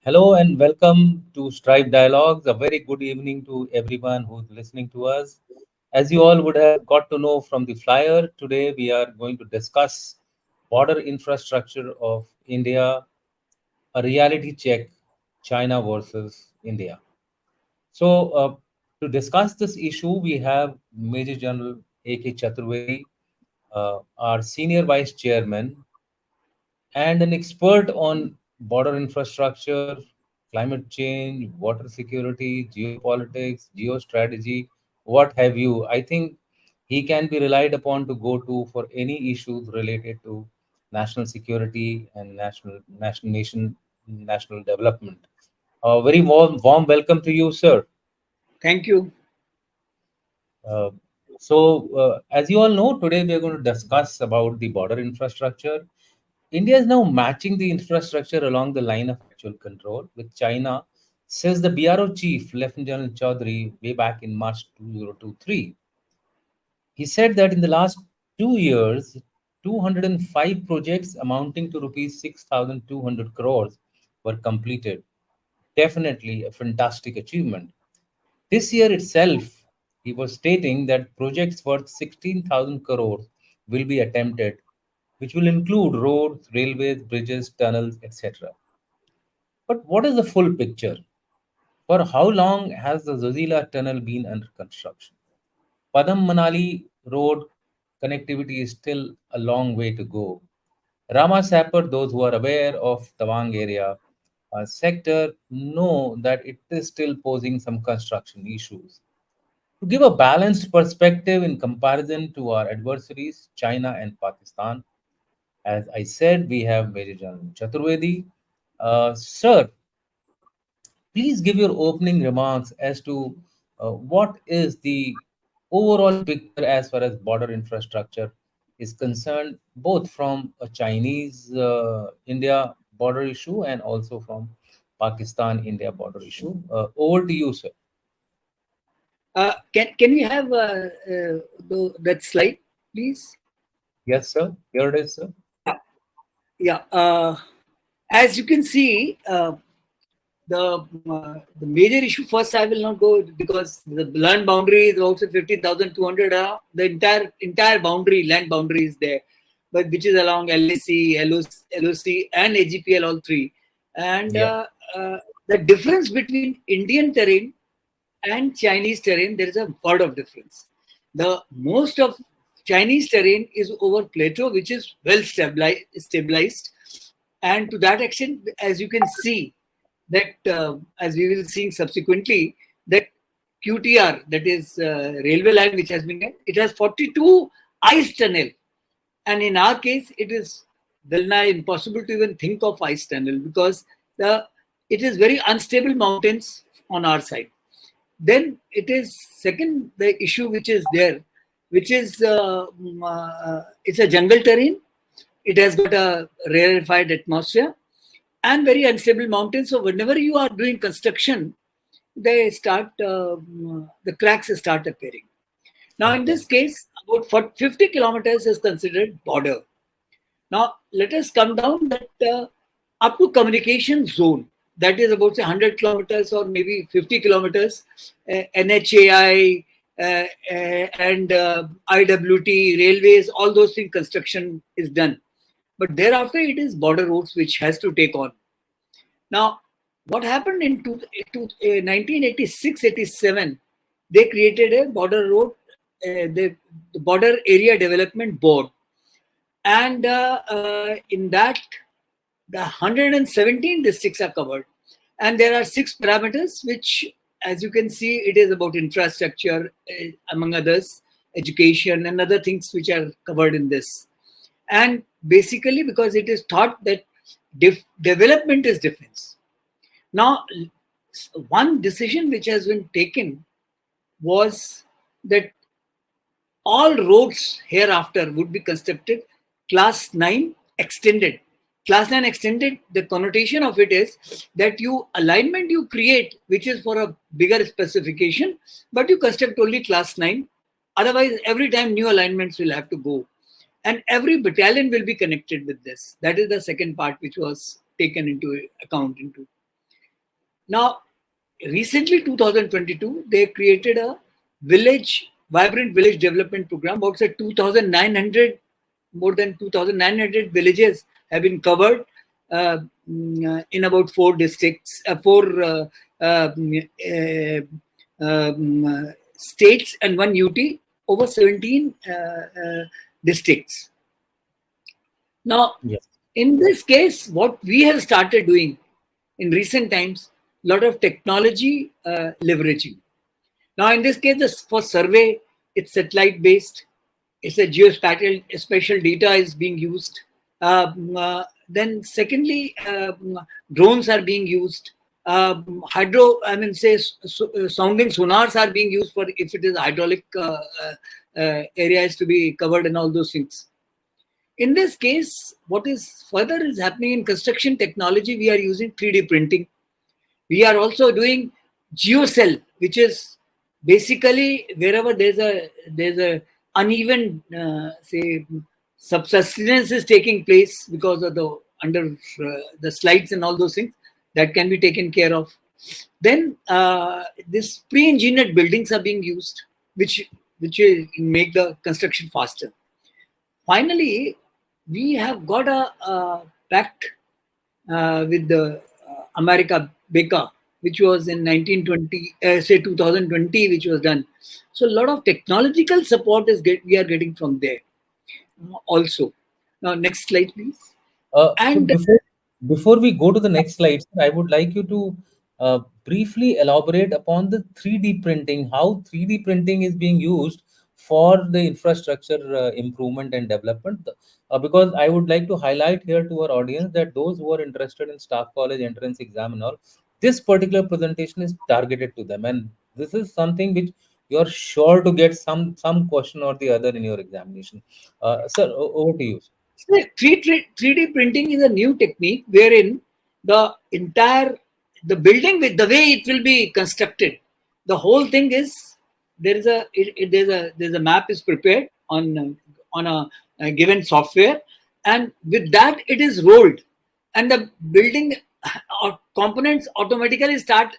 Hello and welcome to Strive Dialogues. A very good evening to everyone who's listening to us. As you all would have got to know from the flyer, today we are going to discuss border infrastructure of India, a reality check, China versus India. To discuss this issue, we have Major General A.K. Chaturvedi, our Senior Vice Chairman, and an expert on border infrastructure, climate change, water security, geopolitics, geostrategy, what have you. I think he can be relied upon to go to for any issues related to national security and national development. A very warm welcome to you, sir. Thank you. Uh, as you all know, today we are going to discuss about the border infrastructure. India is now matching the infrastructure along the line of actual control with China, says the BRO chief, Lieutenant General Chaudhary, way back in March 2023. He said that in the last 2 years, 205 projects amounting to rupees 6,200 crores were completed. Definitely a fantastic achievement. This year itself, he was stating that projects worth 16,000 crores will be attempted, which will include roads, railways, bridges, tunnels, etc. But what is the full picture? For how long has the Zazila tunnel been under construction? Padam Manali road connectivity is still a long way to go. Rama Sapar, those who are aware of Tawang area sector, know that it is still posing some construction issues. To give a balanced perspective in comparison to our adversaries, China and Pakistan, as I said, we have Major General Chaturvedi. Sir, please give your opening remarks as to what is the overall picture as far as border infrastructure is concerned, both from a Chinese India border issue and also from Pakistan India border issue. Over to you, sir. Can we have that slide, please? Yes, sir. Here it is, sir. Yeah, yeah. As you can see, the major issue first I will not go because the land boundary is also 15,200. The entire boundary, land boundary is there, but which is along LAC, LOC, and AGPL, all three. And Yeah. the difference between Indian terrain and Chinese terrain, there is a lot of difference. The most of Chinese terrain is over plateau, which is well stabilized, and to that extent, as you can see, that as we will see subsequently, that QTR, that is railway line, which has been done, it has 42 ice tunnel, and in our case, it is well nigh impossible to even think of ice tunnel because the it is very unstable mountains on our side. Then it is second the issue which is there, which is it's a jungle terrain. It has got a rarefied atmosphere and very unstable mountains. So whenever you are doing construction, they start the cracks start appearing. Now in Okay. this case, about 50 kilometers is considered border. Now, let us come down that up to communication zone, that is about say, 100 kilometers or maybe 50 kilometers, NHAI and IWT, railways, all those things, construction is done. But thereafter, it is border roads which has to take on. Now, what happened in 1986-87, they created a border road, the Border Area Development Board, and in that the 117 districts are covered, and there are 6 parameters which, as you can see, it is about infrastructure, among others, education and other things which are covered in this. And basically because it is thought that development is defense. Now, one decision which has been taken was that all roads hereafter would be constructed class 9 extended. Class 9 extended, the connotation of it is that you alignment you create, which is for a bigger specification, but you construct only class 9. Otherwise, every time new alignments will have to go. And every battalion will be connected with this. That is the second part which was taken into account into. Now, recently, 2022, they created a vibrant village development program. About 2,900, more than 2,900 villages have been covered in about 4 districts, uh, states and one UT, over 17 districts. Now, Yes. in this case, what we have started doing in recent times, a lot of technology leveraging. Now, in this case, for survey, it's satellite based. It's a geospatial spatial data is being used. Then, secondly, drones are being used. Sounding sonars are being used for if it is hydraulic areas to be covered and all those things. In this case, what is further is happening in construction technology, we are using 3D printing. We are also doing geocell, which is basically wherever there's a uneven say subsistence is taking place because of the under the slides and all those things that can be taken care of. Then this pre-engineered buildings are being used, which will make the construction faster. Finally, we have got a pact with the America Baker, which was in 1920, say 2020, which was done. So a lot of technological support we are getting from there also. Now, next slide, please. So And before we go to the next slide, sir, I would like you to briefly elaborate upon the 3D printing, how 3D printing is being used for the infrastructure improvement and development. Because I would like to highlight here to our audience that those who are interested in staff college entrance exam and all, this particular presentation is targeted to them, and this is something which you're sure to get some question or the other in your examination. Sir, over to you. so 3D printing is a new technique wherein the entire the building with the way it will be constructed, the whole thing is there's a map is prepared on a given software, and with that it is rolled, and the building components automatically start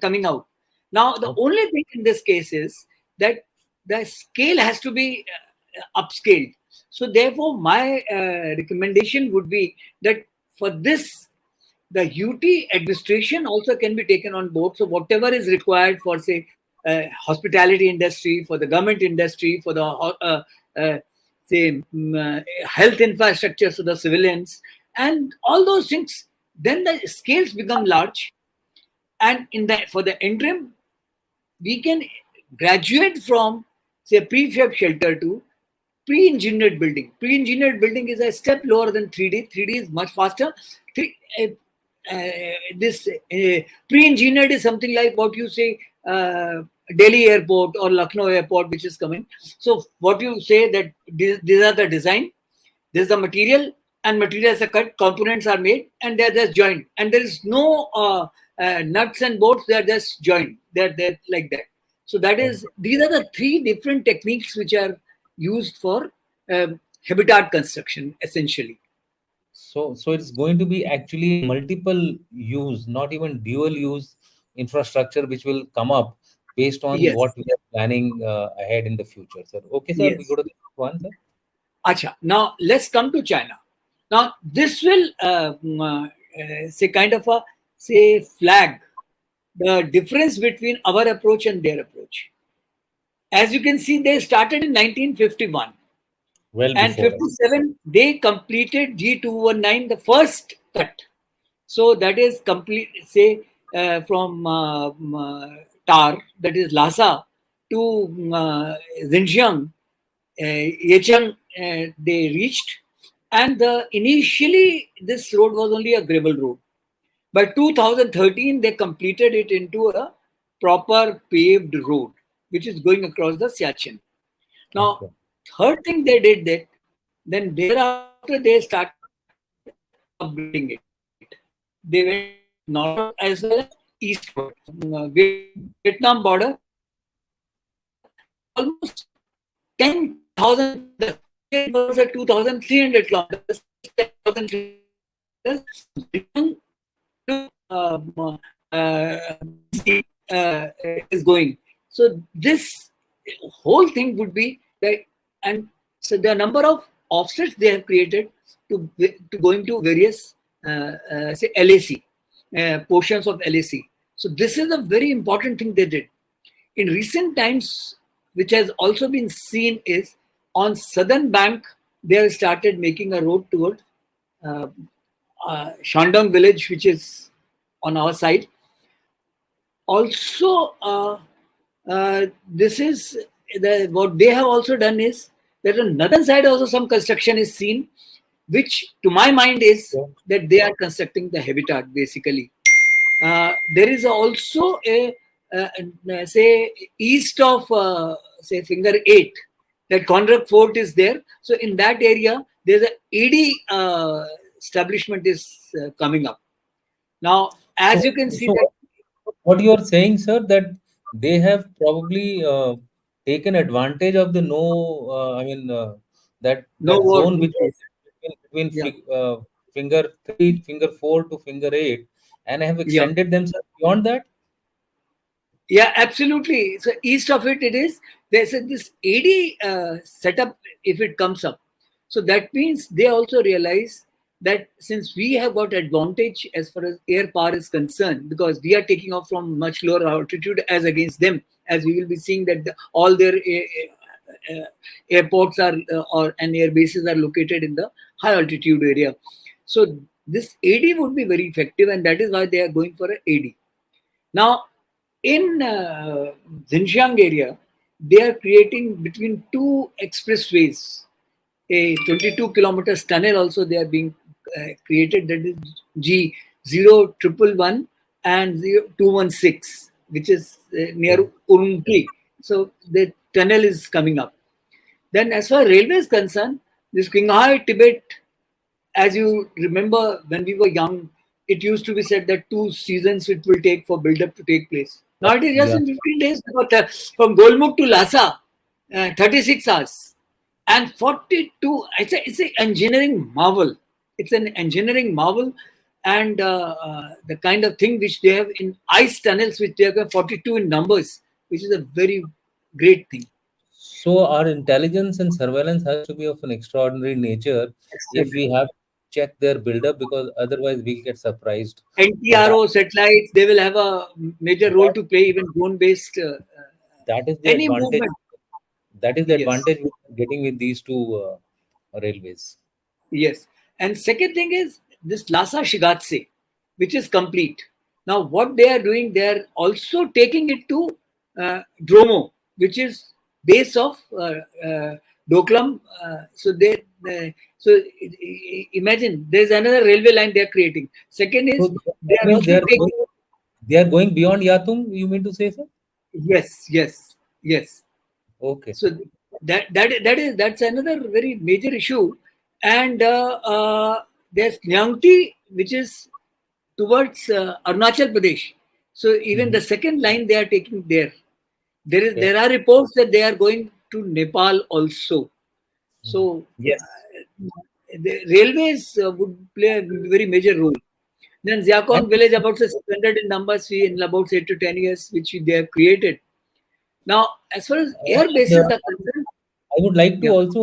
coming out. Now, the Okay. only thing in this case is that the scale has to be upscaled. So, therefore, my recommendation would be that for this, the UT administration also can be taken on board. So, whatever is required for, say, hospitality industry, for the government industry, for the say health infrastructure, so the civilians, and all those things, then the scales become large, and in the for the interim we can graduate from say prefab shelter to pre-engineered building. Pre-engineered building is a step lower than 3D. 3D is much faster. This pre-engineered is something like what you say Delhi airport or Lucknow airport, which is coming. So what you say that these are the design, this is the material, and materials are cut, components are made, and they're just joined. And there is no nuts and bolts; they are just joined. They're like that. So that is these are the three different techniques which are used for habitat construction, essentially. So it's going to be actually a multiple use, not even dual use infrastructure, which will come up based on Yes, what we are planning ahead in the future, sir. Okay, sir, we yes. go to the next one, sir. Acha. Now let's come to China. Now this will say kind of a say flag the difference between our approach and their approach. As you can see, they started in 1951, Well and before us. 57 they completed G219, the first cut. So that is complete. Say from Tar, that is Lhasa, to Xinjiang, Yechang, they reached, and initially this road was only a gravel road. By 2013, they completed it into a proper paved road, which is going across the Siachen. Now, Okay. third thing they did that, then thereafter they started upgrading it. They went northward as well as eastward. Vietnam border, almost 10,000 kilometers. Earlier it was at 2,300 kilometers. This is 10,300 kilometers from Xinjiang to busy it is going. So this whole thing would be that, and so the number of offsets they have created to go into various say LAC portions of LAC. So this is a very important thing they did. In recent times, which has also been seen, is on southern bank they have started making a road toward uh, Shandong village, which is on our side. Also, this is what they have also done is that on northern side also some construction is seen, which to my mind is Yeah. that they are constructing the habitat basically. There is also a say east of say Finger 8, that Conrad Fort is there. So in that area, there's a AD establishment is coming up. Now, as So, you can see so that what you are saying, sir, that they have probably taken advantage of the no, that no war, zone no which is peace. between Yeah, finger 3, finger 4 to finger 8, and have yeah. extended themselves beyond that. Yeah, absolutely. So east of it, it is there's this AD setup if it comes up. So that means they also realize that since we have got advantage as far as air power is concerned, because we are taking off from much lower altitude as against them, as we will be seeing that all their airports are or and air bases are located in the high altitude area. So this AD would be very effective, and that is why they are going for a AD. Now, in Xinjiang area, they are creating between two expressways, a 22 kilometers tunnel also they are being created, that is G 0111 and 0216, which is near Okay. Urumqi. So the tunnel is coming up. Then as far as railway is concerned, this Qinghai Tibet, as you remember when we were young, it used to be said that 2 seasons it will take for build-up to take place. Now it is just Yeah. in 15 days, but from Golmukh to Lhasa, 36 hours. And 42, it's a engineering marvel. It's an engineering marvel. And the kind of thing which they have in ice tunnels, which they have 42 in numbers, which is a very great thing. So our intelligence and surveillance has to be of an extraordinary nature if we Extraordinary. have checked their build-up, because otherwise we'll get surprised. So NTRO satellites, they will have a major role that to play, even drone-based that is the any advantage. movement. That is the Yes. advantage we're getting with these two railways. Yes. And second thing is this Lhasa Shigatse, which is complete. Now, what they are doing, they are also taking it to Dromo, which is base of Doklam. Imagine there's another railway line they are creating. Second So is they that are means also taking. they are going beyond Yatung. You mean to say, sir? Yes, yes, yes. Okay. So that's another very major issue, and there's Nyangti, which is towards Arunachal Pradesh. So even Hmm. the second line they are taking there. Okay. There are reports that they are going to Nepal also. Mhm. So Yes. the railways would play a very major role. Then And, Ziakon village about say 600 in numbers in about 8 to 10 years, which they have created. Now, as far as air and bases are concerned, I would like to yeah, also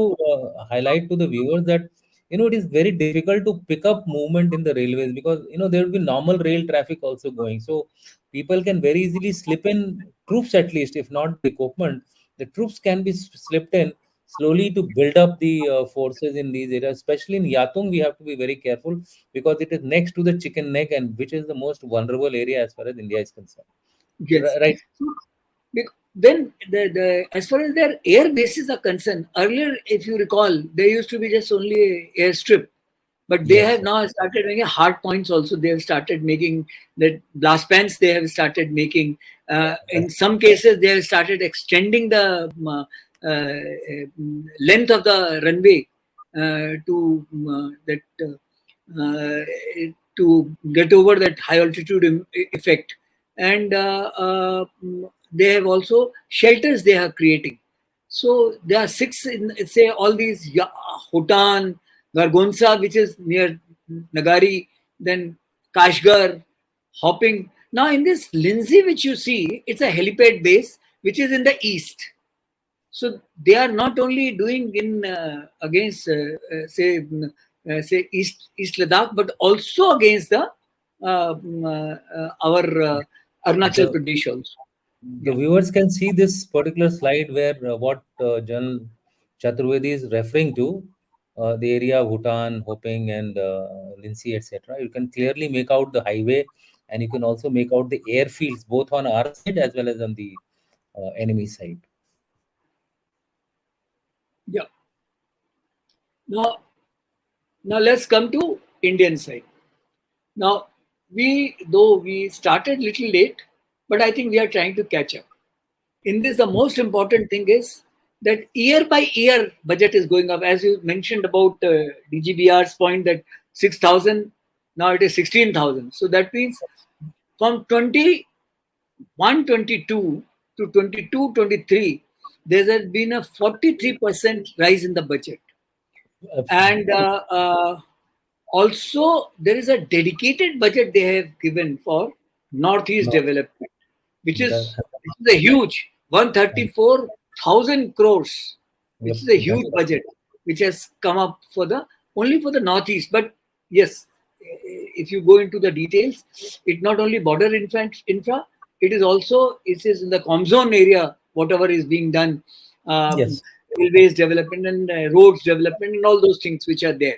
highlight to the viewers that it is very difficult to pick up movement in the railways, because there will be normal rail traffic also going. So people can very easily slip in, troops at least, if not the equipment, the troops can be slipped in slowly to build up the forces in these areas. Especially in Yatung, we have to be very careful because it is next to the chicken neck, and which is the most vulnerable area as far as India is concerned. yes. Right? So, then as far as their air bases are concerned, earlier, if you recall, there used to be just only a airstrip, but they Yes. have now started making hard points. Also, they have started making the blast pans. They have started making. In some cases, they have started extending the length of the runway to that. To get over that high altitude effect, and they have also shelters they are creating. So there are six in, say, all these Hotan, Gargonsa, which is near Nagari, then Kashgar, Hopping. Now, in this Lindsay, which you see, it's a helipad base, which is in the east. So they are not only doing in against say East Ladakh, but also against the our Arunachal The Pradesh also. the Yeah, viewers can see this particular slide where what General Chaturvedi is referring to, the area of Bhutan, Hoping, and Lindsay, etc. You can clearly make out the highway, and you can also make out the airfields both on our side as well as on the enemy side. yeah. Now, now let's come to Indian side. Now, though we started little late, but I think we are trying to catch up. In this, the most important thing is that year by year budget is going up. As you mentioned about DGBR's point that 6,000, now it is 16,000. So that means from 21-22 to 22-23, there has been a 43% rise in the budget. And Absolutely. also, there is a dedicated budget they have given for Northeast No, development, that, which is a huge 134,000 crores, yep, which is a that's huge budget, which has come up for the only for the Northeast. But yes, if you go into the details, it not only border infra, it is also it is in the Comzone area, whatever is being done, um, yes. railways development and roads development and all those things which are there.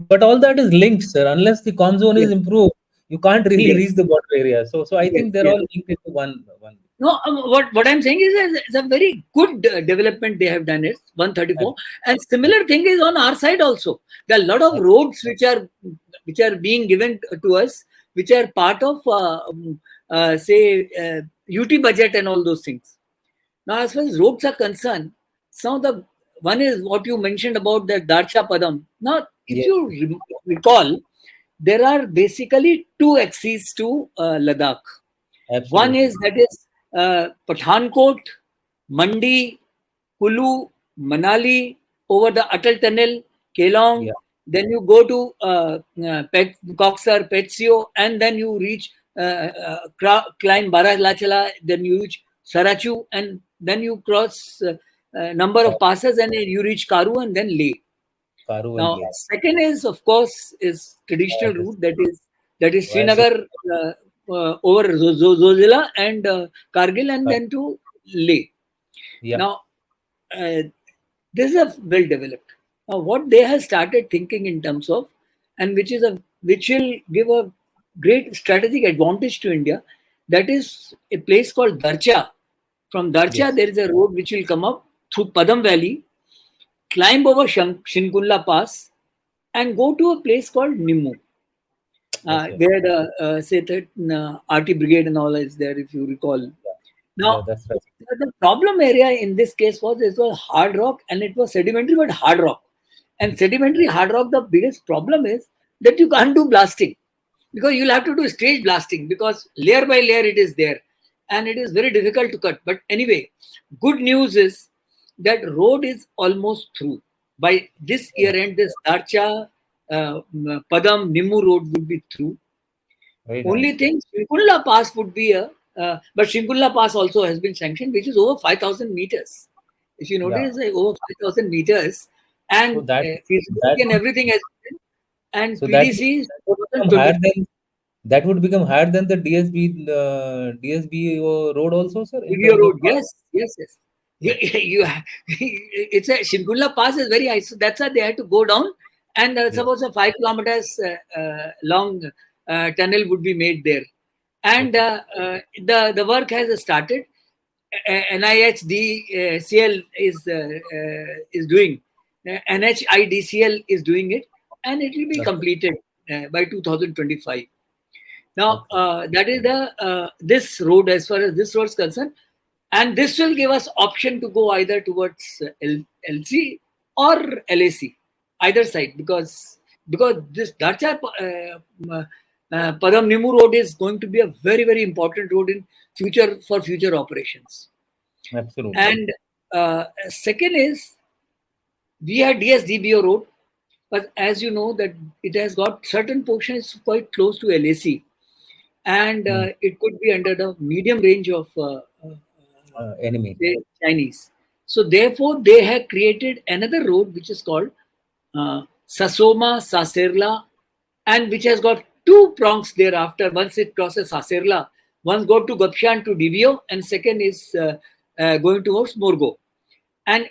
But all that is linked, sir. Unless the com zone is Yes, improved, you can't really yes, reach the border area. So I yes, think they're yes. all linked into one. No, what I'm saying is it's a very good development they have done. It 134, Absolutely. and similar thing is on our side also. There are a lot of roads which are being given to us, which are part of say UT budget and all those things. Now, as far as roads are concerned, some of the one is what you mentioned about the Darcha Padam. Now, if Yes, you recall, there are basically two axes to Ladakh. One is absolutely. that is Pathankot, Mandi, Kulu, Manali, over the Atal Tunnel, Kelong. Yeah, Then you go to Coxar, Petsio, and then you reach climb Baralachala. Then you reach Sarachu, and then you cross number of passes, and then you reach Karu, and then Leh. Karu and Now, Leh. second is of course is traditional Via route that is via Sri- Srinagar over Zojila and Kargil and Karu. then to Leh. Yeah, Now, uh, this is a well developed. Now, what they have started thinking in terms of, and which will give a great strategic advantage to India, that is a place called Darcha. From Darcha, yes. there is a road which will come up through Padam Valley, climb over Shinkulla Pass, and go to a place called Nimmu, Okay. where the say that RT Brigade and all is there, if you recall. Now, That's right. the problem area in this case was it was hard rock and it was sedimentary but hard rock. And sedimentary hard rock, the biggest problem is that you can't do blasting because you'll have to do stage blasting because layer by layer it is there and it is very difficult to cut. But anyway, good news is that road is almost through. By this Oh, year end, this Darcha, Padam, Nimmu road would be through. very Only nice. thing, Shinkulla Pass would be but Shinkulla Pass also has been sanctioned, which is over 5,000 meters. If you Yeah. notice, over 5,000 meters, So and that that feasibility and would everything has been, and so that PDC is that would become higher 2023. than the DSB road also, sir, in Video terms of road, pass. yes, yes, yes. It's a Shinkulla Pass is very high, so that's why they had to go down, and Yeah. suppose a 5 kilometers long tunnel would be made there, and Okay. the work has started. NIHDCL is doing, NHIDCL is doing it, and it will be Okay. completed by 2025. Now, Okay. that is the this road as far as this road is concerned, and this will give us option to go either towards LC or LAC, either side, because this Darcha Padam Nimu road is going to be a very important road in future for future operations. Absolutely. And second is we had DSDBO road, but as you know that it has got certain portions quite close to LAC. and mm. it could be under the medium range of Enemy. say Chinese. So therefore, they have created another road which is called Sasoma Saserla, and which has got two prongs thereafter. Once it crosses Saserla, once go to Gapshan to DBO, and second is going towards Morgo. And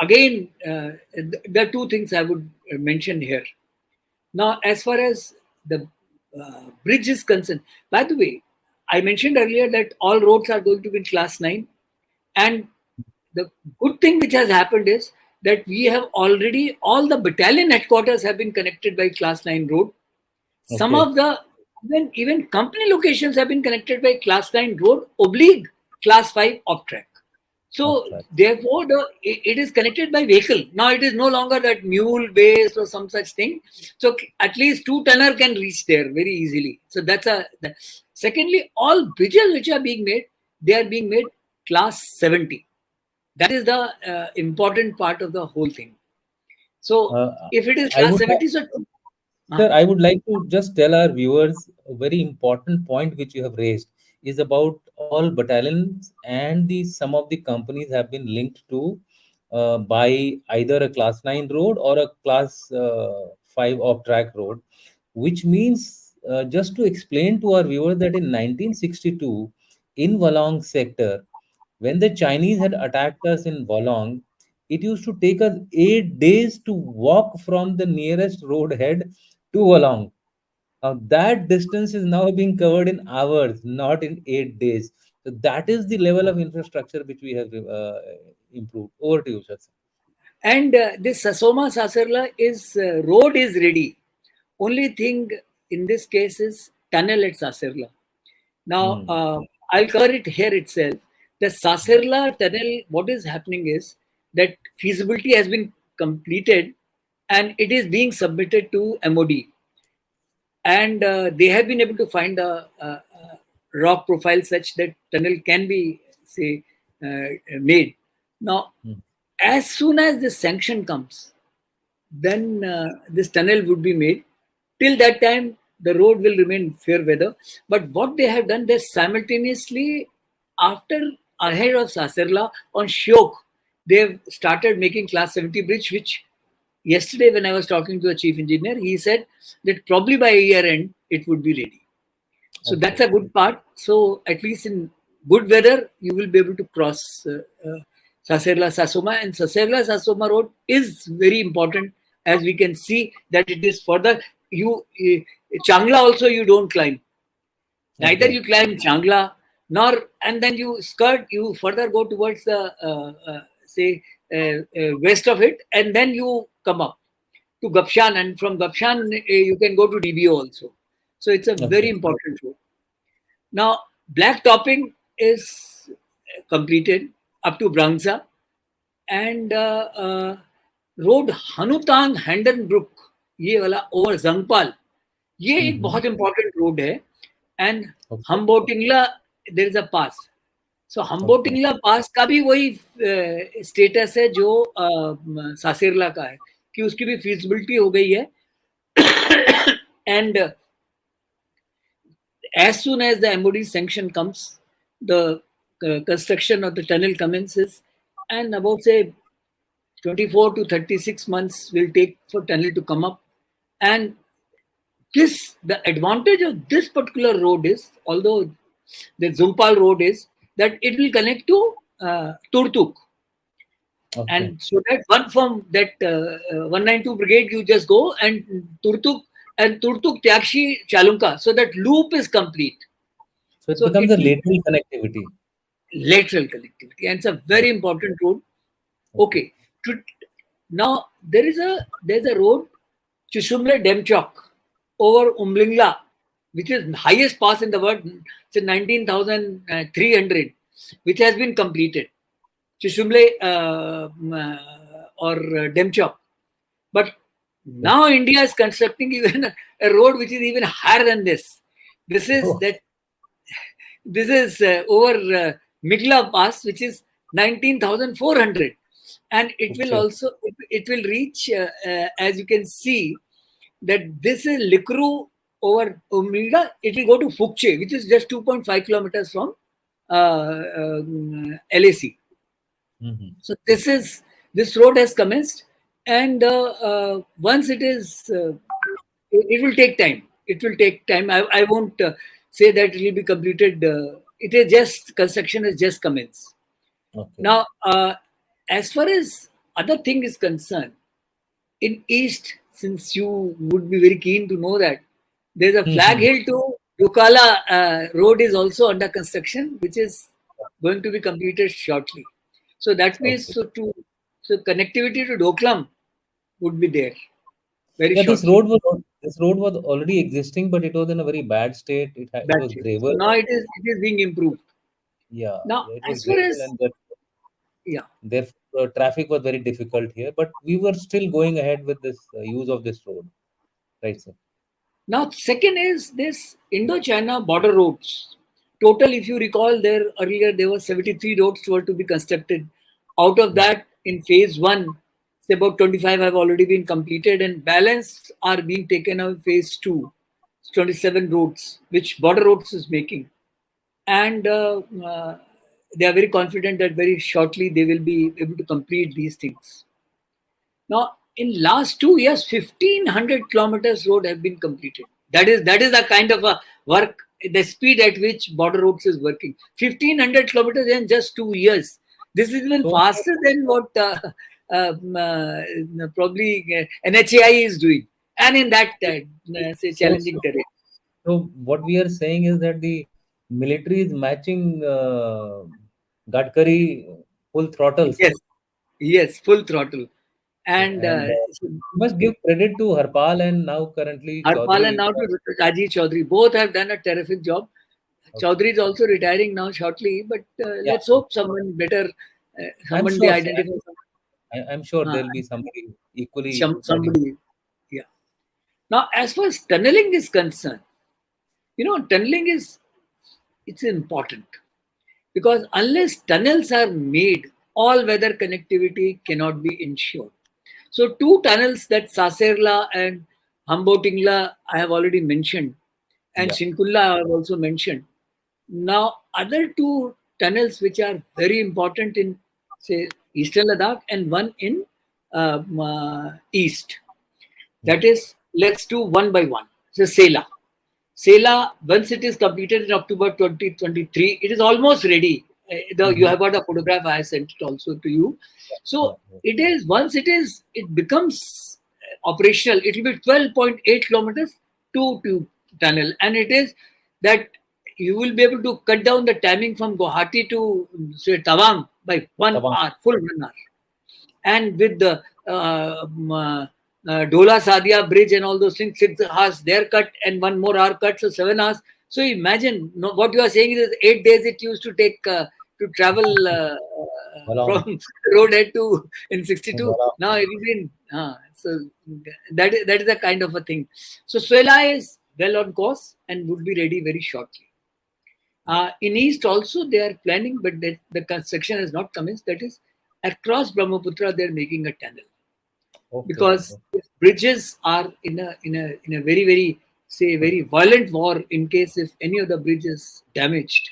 again, there are two things I would mention here. Now, as far as the bridge is concerned, by the way, I mentioned earlier that all roads are going to be in class 9. And the good thing which has happened is that we have already, all the battalion headquarters have been connected by class 9 road. Some Okay. of the, even company locations have been connected by class 9 road oblique class 5 op track. Of So track. therefore, it is connected by vehicle. Now it is no longer that mule based or some such thing. So at least 2 tonner can reach there very easily. So that's secondly, all bridges which are being made, they are being made class 70. That is the important part of the whole thing. So Uh, if it is I class would 70, so uh, Sir, I would like to just tell our viewers a very important point which you have raised is about all battalions and the some of the companies have been linked to by either a class 9 road or a class 5 off track road, which means just to explain to our viewers that in 1962 in Walong sector, when the Chinese had attacked us in Walong, it used to take us 8 days to walk from the nearest road head to Walong. Now that distance is now being covered in hours, not in 8 days. So that is the level of infrastructure which we have improved. Over to you, sir. and this Sasoma Saserla is road is ready. Only thing in this case is tunnel at Saserla. Now, Hmm. I'll cover it here itself. The Saserla tunnel, what is happening is that feasibility has been completed and it is being submitted to MOD. And they have been able to find a, rock profile such that tunnel can be, say, made. Now, Hmm. as soon as the sanction comes, then this tunnel would be made. Till that time, the road will remain fair weather. But what they have done, they simultaneously, after ahead of Saserla on Shyok, they've started making class 70 bridge, which yesterday when I was talking to the chief engineer, he said that probably by year end, it would be ready. So that's Okay. a good part. So at least in good weather, you will be able to cross Saserla Sasoma, and Saserla Sasoma road is very important, as we can see that it is further. You Changla also you don't climb. Neither Okay. you climb Changla nor, and then you skirt. You further go towards the say west of it, and then you come up to Gapshan, and from Gapshan you can go to DBO also. So it's a very Okay. important road. Now, black topping is completed up to Brangsa, and road हनुतांग हैंडनब्रुक ये वाला over जंगपाल ये एक Mm-hmm. बहुत important road है and Okay. Humbotingla there is a pass so Okay. Humbotingla pass का भी वही स्टेटस है जो सासिरला का है कि उसकी भी फिजिबिलिटी हो गई है and as soon as the MOD sanction comes, the construction of the tunnel commences, and about say 24 to 36 months will take for tunnel to come up. And this, the advantage of this particular road is, although the Zumpal road is, that it will connect to Turtuk. Okay. And so that one from that 192 brigade, you just go and Turtuk Tyakshi Chalunka. So that loop is complete. So it So becomes it a will lateral connectivity. lateral connectivity, and it's a Okay. very important road. Okay. Okay, now there's a road Chushumle Demchok over Umlingla, which is highest pass in the world. It's 19,300, which has been completed. Chushumle or Demchok, but Okay. now India is constructing even a road which is even higher than this. This is Oh, that this is over Migla Pass, which is 19,400, and it will okay. also it will reach as you can see that this is Likru. over Omega, it will go to Fukche, which is just 2.5 kilometers from LAC. Hmm. So this road has commenced, and once it will take time. It will take time. I won't say that it will be completed. It is just construction has just commenced. Okay. Now, as far as other thing is concerned, in East, since you would be very keen to know that, there's a Flag Hmm. Hill to Yukala road is also under construction, which is going to be completed shortly. So that means Okay. so connectivity to Doklam would be there very Yeah, shortly. this road was already existing, but it was in a very bad state. It That's was it. So gravel. now it is being improved. Yeah, Now, yeah, it was as far gravel, as and yeah, therefore traffic was very difficult here. But we were still going ahead with this use of this road, right, sir? now second is this Indo-China border roads. Total, if you recall, there were 73 roads were to be constructed. Out of Hmm. that, in phase one, say about 25 have already been completed, and balance are being taken out in phase two. It's 27 roads, which border roads is making, and they are very confident that very shortly they will be able to complete these things. Now, in last 2 years, 1,500 kilometers road have been completed. That is the kind of a work, the speed at which border roads is working. 1,500 kilometers in just 2 years. This is even So, faster than what probably NHAI is doing, and in that say so, so, challenging terrain. so what we are saying is that the military is matching Gadkari full throttle, sir. Yes, yes, full throttle, So, and and we must give credit to Harpal and now currently Harpal and Chaudhary. now to Rajiv Chaudhary. Both have done a terrific job. Okay. Chaudhary is also retiring now shortly, but Yeah, let's hope someone better, I'm someone they sure, sir. identify. I'm sure Uh, there'll be somebody equally worthy. somebody, yeah. Now, as far as tunneling is concerned, tunneling is it's important because unless tunnels are made, all weather connectivity cannot be ensured. So, two tunnels that Saserla and Hambotingla I have already mentioned, and Yeah, Shinkulla I have also mentioned. Now, other two tunnels which are very important in, say, Eastern Ladakh and one in East. yeah. That is, let's do one by one. So, Sela. Sela, once it is completed in October 2023, it is almost ready. You Hmm. have got a photograph, I sent it also to you. Yeah, So, yeah. once it becomes operational, it will be 12.8 kilometers to tunnel. And it is that you will be able to cut down the timing from Guwahati to, say, Tawang by 1 Tawang. hour, full 1 hour, and with the Dola Sadia bridge and all those things, 6 hours there cut and 1 more hour cut, so 7 hours. So imagine, no, what you are saying is 8 days it used to take to travel Along. from roadhead to in 62. Along. Now it will be in, so that is a kind of a thing. So Suela is well on course and would be ready very shortly. In East also they are planning, but the construction has not commenced. That is, across Brahmaputra they are making a tunnel Okay. because if bridges are in a very very say very violent war, in case if any of the bridge is damaged,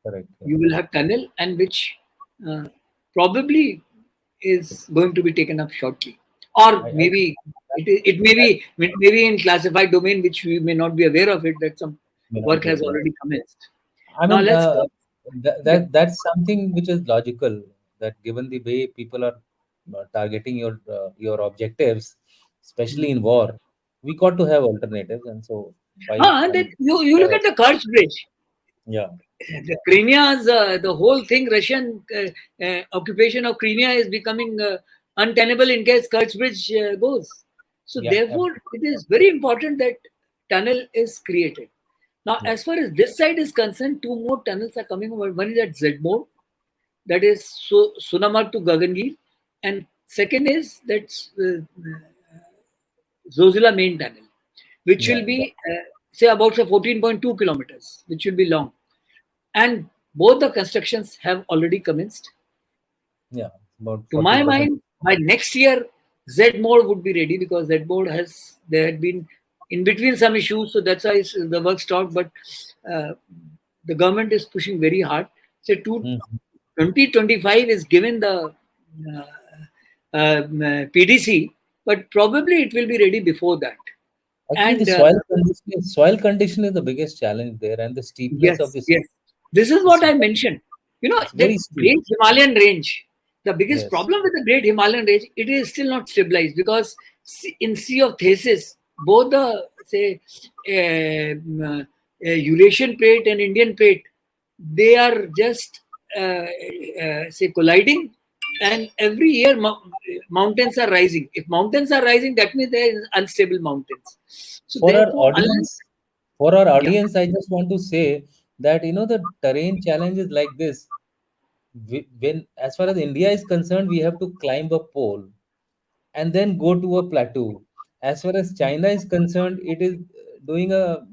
Correct. Yeah. you will have tunnel, and which uh, probably is going to be taken up shortly, or I think maybe it may be in classified domain which we may not be aware of it, that some may not work be has aware. already commenced. I Now mean, let's come. Yeah. that's something which is logical. That given the way people are targeting your objectives, especially in war, we got to have alternatives. And so, while Then I'm you look uh, at the Kerch Bridge. yeah, The Crimea's the whole thing, Russian occupation of Crimea is becoming untenable in case Kerch Bridge goes. So yeah, therefore, it is very important that tunnel is created. Now, yeah, as far as this side is concerned, two more tunnels are coming over. One is at Zedmore, that is Sunamar to Gagangir, and second is that's Zozila main tunnel, which yeah, will be say about say 14.2 kilometers, which will be long, and both the constructions have already commenced. yeah. About To my 40%. mind, by next year, Z mode would be ready because Z mode has there had been in between some issues, so that's why the work stopped. But uh, the government is pushing very hard. So to Mhm. 2025 is given the PDC, but probably it will be ready before that. Actually, the And soil condition is the biggest challenge there, and the steepness of yes, this yes. This is is what I mentioned. You know, it's the very steep. Great Himalayan Range, the biggest Yes, problem with the Great Himalayan Range, it is still not stabilized because in Sea of Thesis, both the, say, Eurasian plate and Indian plate, they are just, say, colliding. And every year, mountains are rising. If mountains are rising, that means there is unstable mountains. So for our therefore, unless, audience, for our yeah. audience, I just want to say that the terrain challenge is like this. When, as far as India is concerned, we have to climb a pole and then go to a plateau. As far as China is concerned, it is doing a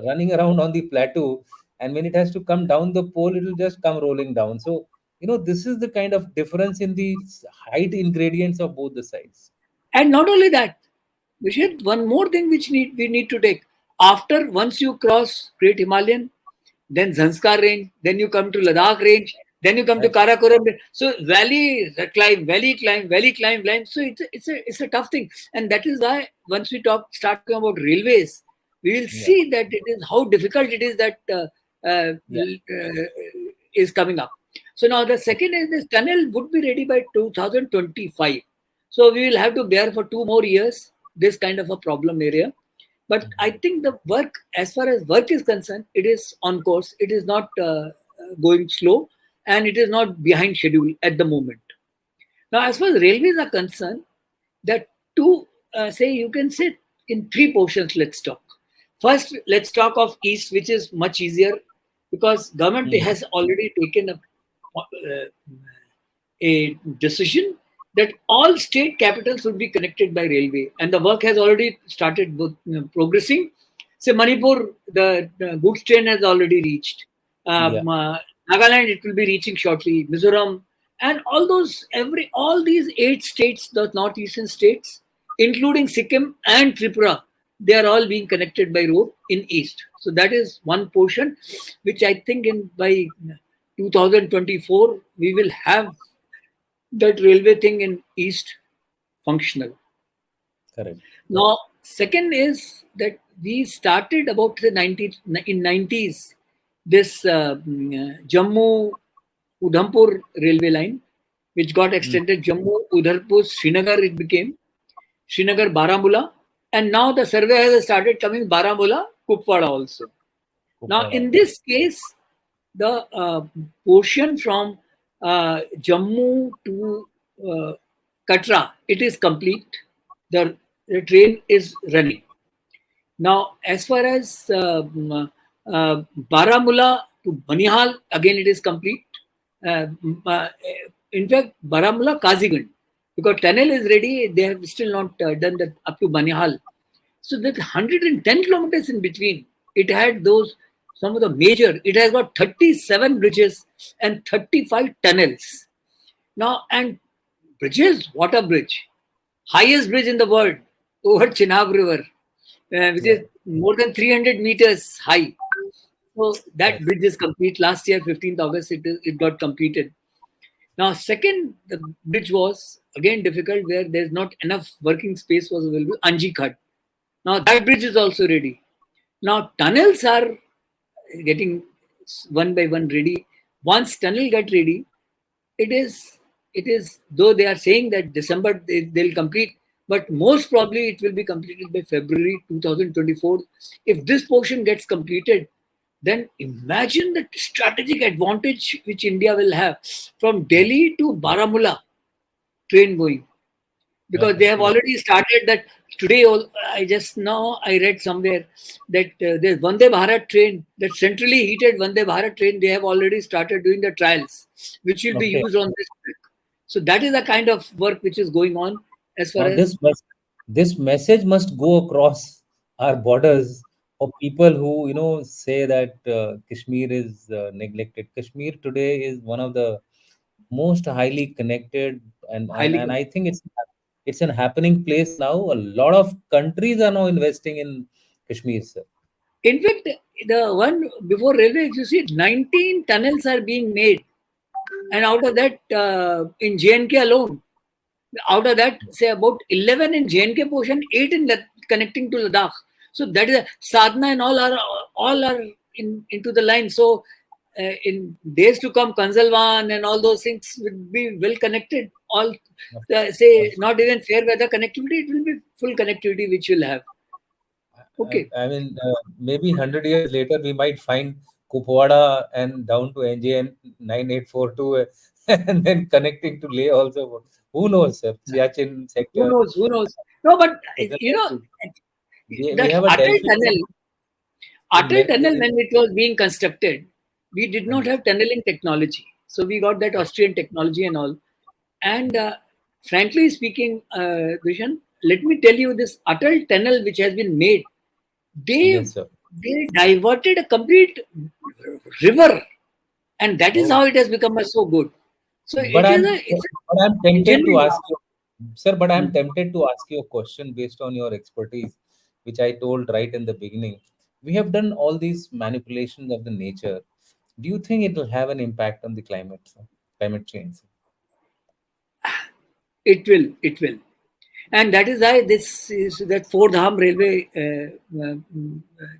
running around on the plateau, and when it has to come down the pole, it will just come rolling down. So this is the kind of difference in the height ingredients of both the sides. And not only that, Vishit, one more thing which we need to take. After once you cross Great Himalayan, then Zanskar range, then you come to Ladakh range, then you come to Absolutely. Karakoram. So valley climb, valley climb, climb. So it's a tough thing, and that is why once we start talking about railways, we will Yeah. see that it is how difficult it is that Yeah. is coming up. So now the second is this tunnel would be ready by 2025. So we will have to bear for 2 more years this kind of a problem area. But I Mhm. think the work, as far as work is concerned, it is on course. It is not going slow, and it is not behind schedule at the moment. Now, as far as railways are concerned, that two, say you can say in three portions. Let's talk. First, let's talk of east, which is much easier because government Mhm. has already taken a decision that all state capitals would be connected by railway, and the work has already started progressing. So Manipur, the goods train has already reached. Yeah. Nagaland, it will be reaching shortly. Mizoram, and all these 8 states, the northeastern states, including Sikkim and Tripura, they are all being connected by road in east. So that is one portion, which I think in by 2024 we will have that railway thing in east functional. Correct. Now, second is that we started about the 90s, in 90s, this Jammu Udhampur railway line, which got Mm. extended Jammu Udhampur Srinagar, it became Srinagar Baramulla, and now the survey has started coming Baramulla Kupwara also. Now, Kupwara in also. this case, the portion from Jammu to uh, Katra, it is complete. The train is running. Now, as far as Baramulla to Banihal, again it is complete. In fact, Baramulla Kazigand, because tunnel is ready, they have still not done that up to Banihal. So that 110 kilometers in between, it had those some of the major. It has got 37 bridges and 35 tunnels. Now and bridges, water bridge, highest bridge in the world over Chenab River, which Yeah. is more than 300 meters high. So that Correct. bridge is complete. Last year, 15th August, it got completed. Now, second, the bridge was again difficult where there's not enough working space was available. Anji Khat. Now that bridge is also ready. Now tunnels are getting one by one ready. Once tunnel get ready, it is though they are saying that December they'll complete, but most probably it will be completed by February 2024. If this portion gets completed, then imagine the strategic advantage which India will have from Delhi to Baramulla train going, because they have Absolutely. already started that today. I just now I read somewhere that the Vande Bharat train, that centrally heated Vande Bharat train, they have already started doing the trials, which will be Okay. used on this trip. So that is the kind of work which is going on as far Now, as this message must go across our borders for people who say that Kashmir is neglected. Kashmir today is one of the most highly connected, and highly. I think It's an happening place now. A lot of countries are now investing in Kashmir, sir. In fact, the one before railway, if you see, 19 tunnels are being made, and out of that, in JNK alone, out of that, say about 11 in JNK portion, 8 in connecting to Ladakh. So that is Sadhana and all are into the line. So in days to come, Kanzalwan and all those things will be well connected. All say not even fair weather connectivity, it will be full connectivity which will have. Okay. I mean, maybe 100 years later, we might find Kupwara and down to NJN 9842 and then connecting to Leh also. Who knows, sir? Siachen Who sector. knows? Who knows? No, but Definitely. We that have a Delphi. Atal tunnel when it was being constructed, we did not have tunneling technology. So we got that Austrian technology and all. And frankly speaking, Dushan, let me tell you this Atal tunnel which has been made, they Yes, sir. they diverted a complete river, and that is Oh. how it has become so good. So But it is a it's I'm an tempted to engineering. ask you, sir, but I'm Hmm. tempted to ask you a question based on your expertise, which I told right in the beginning. We have done all these manipulations of the nature. Do you think it will have an impact on the climate, sir? Climate change? It will. It will. And that is why this is that four dham railway,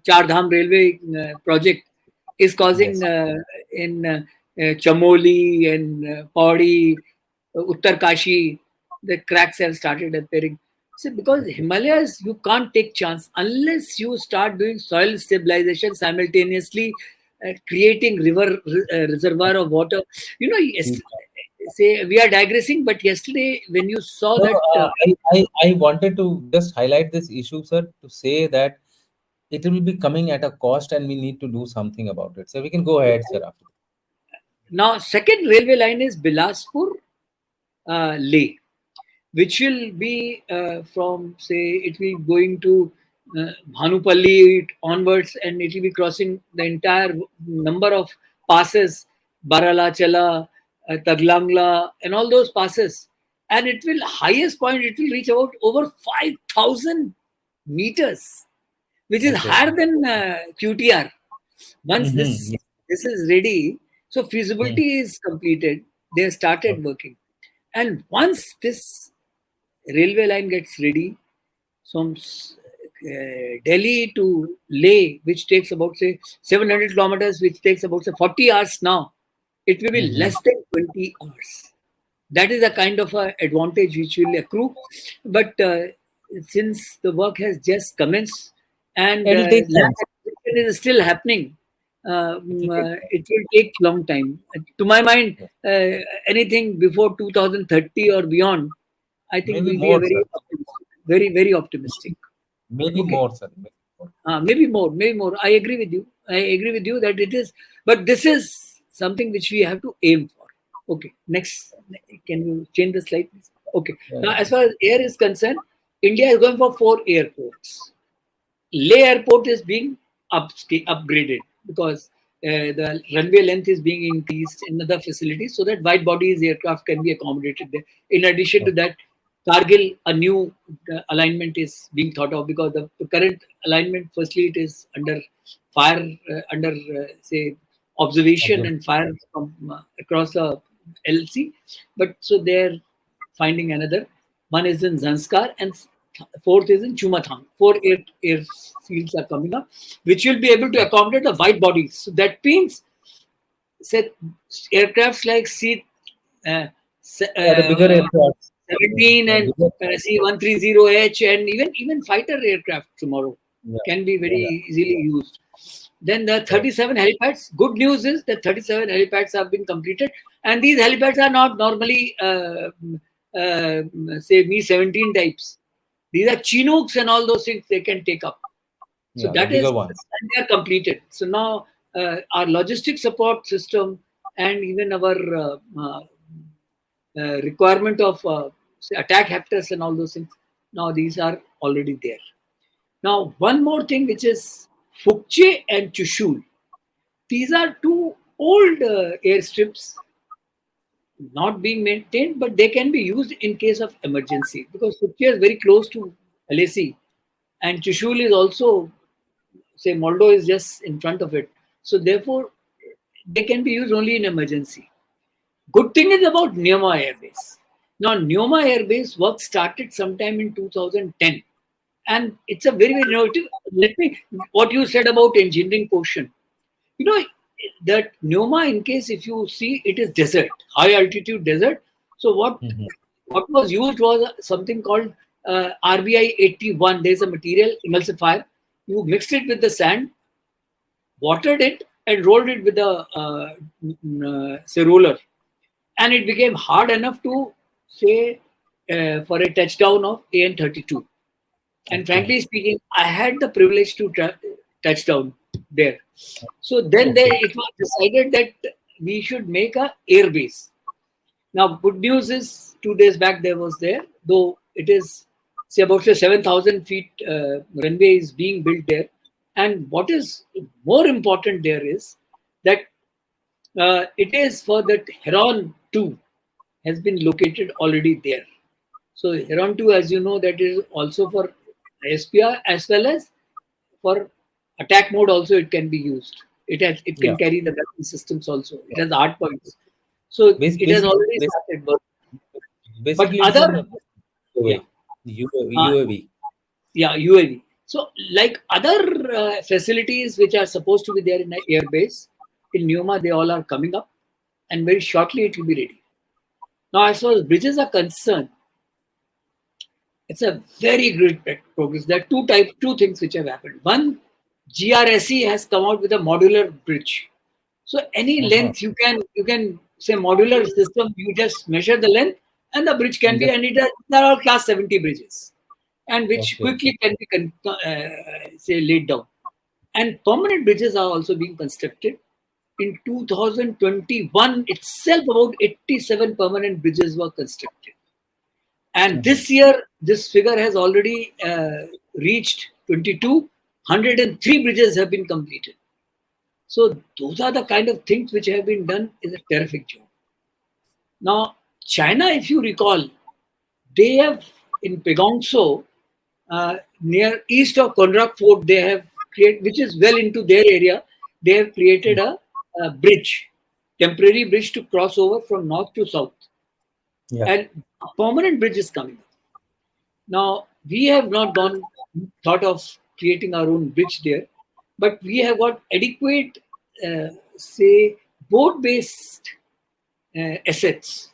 char dham railway project is causing Yes. in Chamoli and Pauri, Uttarkashi, the cracks have started appearing. So because Okay. Himalayas, you can't take chance unless you start doing soil stabilization simultaneously, creating reservoir of water. You know, say we are digressing, but yesterday when you saw No, that I wanted to just highlight this issue, sir, to say that it will be coming at a cost and we need to do something about it. So we can go ahead, sir, after. now second railway line is Bilaspur Leh, which will be from say it will going to Bhanupalli onwards, and it will be crossing the entire number of passes, Baralachala, Taglangla, and all those passes. And it will highest point it will reach about over 5,000 meters, which is Okay. higher than QTR. Once Mm-hmm. this is ready, so Mm. feasibility is completed. They have started Okay. working, and once this railway line gets ready from Delhi to Leh, which takes about say 700 kilometers, which takes about say 40 hours now, it will be Mm-hmm. less than 20 hours. That is a kind of a advantage which will accrue. But since the work has just commenced and It'll take land time. acquisition is still happening, It'll take time. it will take long time. To my mind, Yes. anything before 2030 or beyond, I think Maybe will be a more, sir. very optimistic, very optimistic. Maybe Okay. more, sir. Maybe more. Maybe more, maybe more. I agree with you. I agree with you that it is, but this is something which we have to aim for. Okay, next, can you change the slide, please? Okay, now Yeah. as far as air is concerned, India is going for 4 airports. Leh Airport is being upgraded because the runway length is being increased in other facilities so that wide bodies aircraft can be accommodated there. In addition to Okay. that, Kargil, a new alignment is being thought of because the current alignment, firstly, it is under fire, under say observation Observe. and fire from across the LC. But so they're finding another. One is in Zanskar and fourth is in Chumathang. Four airfields are coming up, which will be able to accommodate the wide bodies. So that means, say, aircrafts like uh, Yeah, the bigger uh, aircraft. 17 and Bigger. C-130H and even fighter aircraft tomorrow Yeah. can be very Yeah. easily used. Then the Correct. 37 helipads. Good news is that 37 helipads have been completed, and these helipads are not normally say Me-17 types. These are Chinooks and all those things they can take up. So Yeah, the that is, bigger ones. and they are completed. So now our logistic support system and even our requirement of say attack hectors and all those things, now these are already there. Now one more thing which is Fukche and Chushul. These are two old airstrips not being maintained, but they can be used in case of emergency because Sukhia is very close to LAC and Chushul is also, say, Moldo is just in front of it. So therefore, they can be used only in emergency. Good thing is about Neoma Air Base. Now, Neoma Air Base work started sometime in 2010, and it's a very, very innovative. Let me what you said about engineering portion. You know that Neoma, in case if you see, it is desert, high altitude desert. So Mhm. what was used was something called RBI 81. There's a material emulsifier. You mixed it with the sand, watered it, and rolled it with a say roller, and it became hard enough to say for a touchdown of AN-32. And Okay. frankly speaking, I had the privilege to touch down there. So then Okay. it was decided that we should make a air base. Now, good news is 2 days back there was there, though it is say about say 7,000 feet runway is being built there. And what is more important there is that it is for that Heron 2 has been located already there. So Heron 2, as you know, that is also for SPR as well as for attack mode also it can be used. It Yeah. can carry the weapon systems also. It Yeah. has hard points. So it has Basically, already started work. But basically, it's other, an yeah, UAV. uh, UAV. yeah, UAV. So like other facilities which are supposed to be there in the airbase in Neoma, they all are coming up, and very shortly it will be ready. Now, as far as bridges are concerned, it's a very great progress. There are two things which have happened. One, GRSE has come out with a modular bridge. So any Uh-huh. length you can say modular system. You just measure the length, and the bridge can And be, just and there are class 70 bridges, and which okay. quickly can be say laid down. And permanent bridges are also being constructed. In 2021 itself, about 87 permanent bridges were constructed. And Uh-huh. this year, this figure has already reached 22. 103 bridges have been completed. So those are the kind of things which have been done is a terrific job. Now, China, if you recall, they have in Pegongso, near east of Konrak Fort, they have created, which is well into their area, they have created a bridge, temporary bridge to cross over from north to south. Yeah. And a permanent bridge is coming. Now, we have not gone thought of creating our own bridge there, but we have got adequate, say, boat-based assets.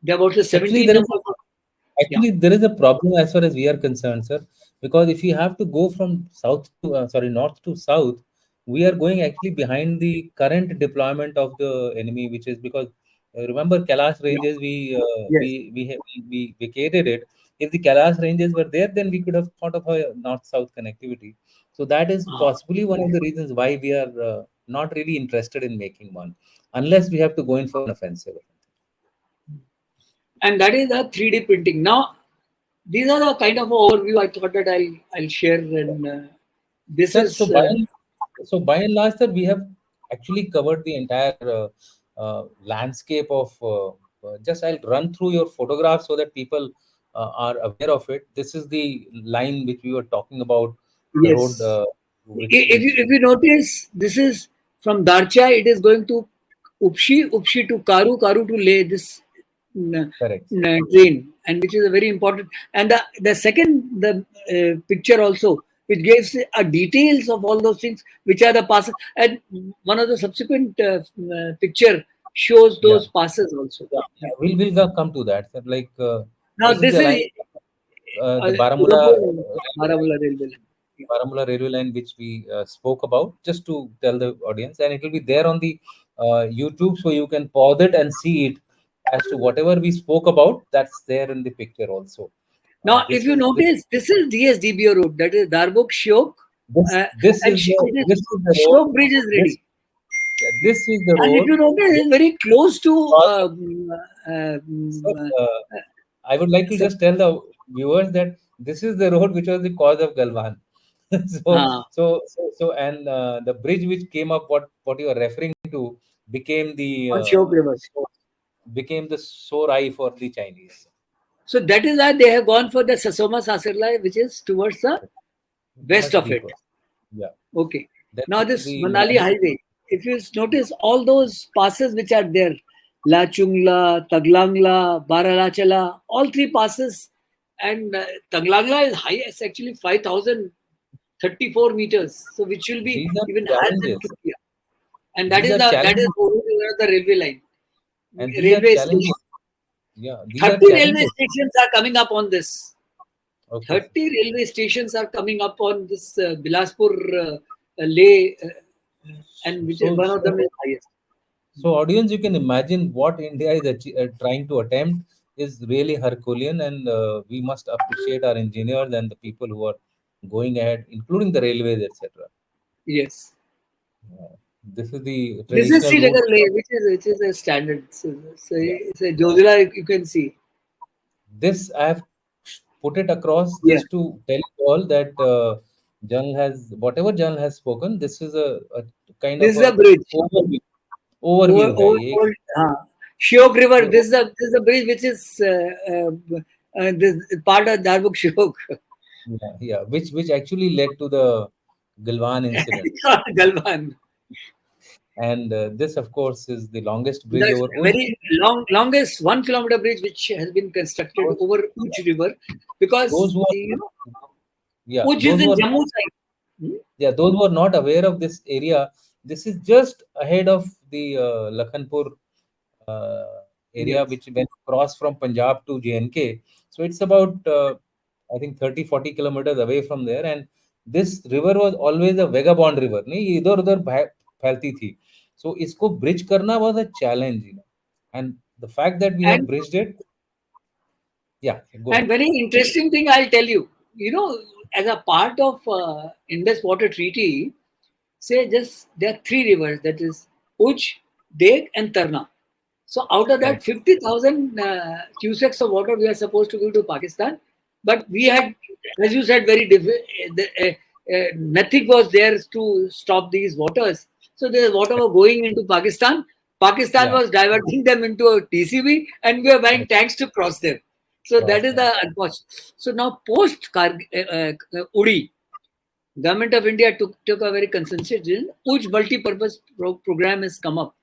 There are about Actually, 17 number. Yeah. there is a problem as far as we are concerned, sir. Because if you have to go from north to south, we are going actually behind the current deployment of the enemy, which is because remember Kailash Yeah. ranges, Yes. we vacated it. If the Kailash ranges were there, then we could have thought of a north-south connectivity. So that is Ah. possibly one of the reasons why we are not really interested in making one, unless we have to go in for an offensive. And that is a 3D printing. Now, these are the kind of overview I thought that I'll share. And this Sir, is so by and large, sir, we have actually covered the entire landscape of. Just I'll run through your photographs so that people are aware of it. This is the line which we were talking about, the road yes. which If you notice, this is from Darcha, it is going to Upshi to Karu to Leh, this correct. train, and which is a very important. And the second the picture also, which gives details of all those things, which are the passes, and one of the subsequent picture shows Yeah, those passes also. yeah. Yeah. We'll come to that. Sir. Now This is this the is line, the Udhampur, Railway Baramulla railway line. Yeah. Baramulla railway line, which we spoke about, just to tell the audience, and it will be there on the YouTube, so you can pause it and see it as to whatever we spoke about. That's there in the picture also. Now, if This you is this notice, this is DSDBO road, that is Darbuk Shiok, this this and is the it is this is the road. Shiok bridge is This ready. yeah, this is the And if road. you notice, Which it's very close to caused, sir, I would like to so, just tell the viewers that this is the road which was the cause of Galvan. uh, And the bridge which came up, what you are referring to, became the on Shiok River. became the sore eye for the Chinese. So that is why they have gone for the Sasoma Saserla, which is towards the west Much of it. deeper. Yeah. Okay. Then Now this the Manali logic, highway, if you notice all those passes which are there, La Chungla, Taglangla, Baralachala, all three passes, and Taglangla is highest actually 5,034 meters, so which will be these are even higher than challenges. Chukia, and These are that is challenges, over the railway line, and these are railway challenges. station. Yeah, these are 30 railway challenges. stations are coming up on this. Okay, sir. 30 railway stations are coming up on this Bilaspur Leh, and which is So, one of them so, is highest. so, audience, you can imagine what India is trying to attempt is really Herculean, and we must appreciate our engineers and the people who are going ahead, including the railways, etc. Yes. This is the This is traditional route. Srinagar Leh, which is a standard. So Yeah. it's a Jodhila, you can see. This I have put it across Yeah. just to tell you all that Jung has whatever Jung has spoken. This is a kind This of is a a bridge. overview. Overview है ये. Shiok River. ये This is a bridge which is this part of Darbuk Shiok. yeah, which actually led to the Galvan incident, Galvan. and this of course is the longest bridge That's over Uj. very longest 1 kilometer bridge which has been constructed Those, over yeah, Uch River, because those who are, yeah, Uch is those who in are, Jammu side. Hmm? yeah, those who are not aware of this area, this is just ahead of the Lakhanpur uh, area, Yes. which when you cross from Punjab to JNK. So it's about, I think, 30-40 kilometers away from there. And this river was always a vagabond river. नहीं ये इधर उधर फैलती थी. So इसको bridge करना was a challenge, you know. And the fact that we have And bridged it, yeah, go and ahead. very interesting thing I'll tell you. As a part of Indus Water Treaty, say just there are three rivers, that is Uch, Deg, and Tarna. So out of that, Correct. 50,000 cusecs of water we are supposed to give to Pakistan, but we had, as you said, nothing was there to stop these waters. So the water were going into Pakistan. Pakistan Yeah, was diverting them into a TCB, and we are buying correct. tanks to cross them. So that Cross is them. the unfortunate. So now post Uri, Government of India took a very consensus decision, which multi-purpose program has come up,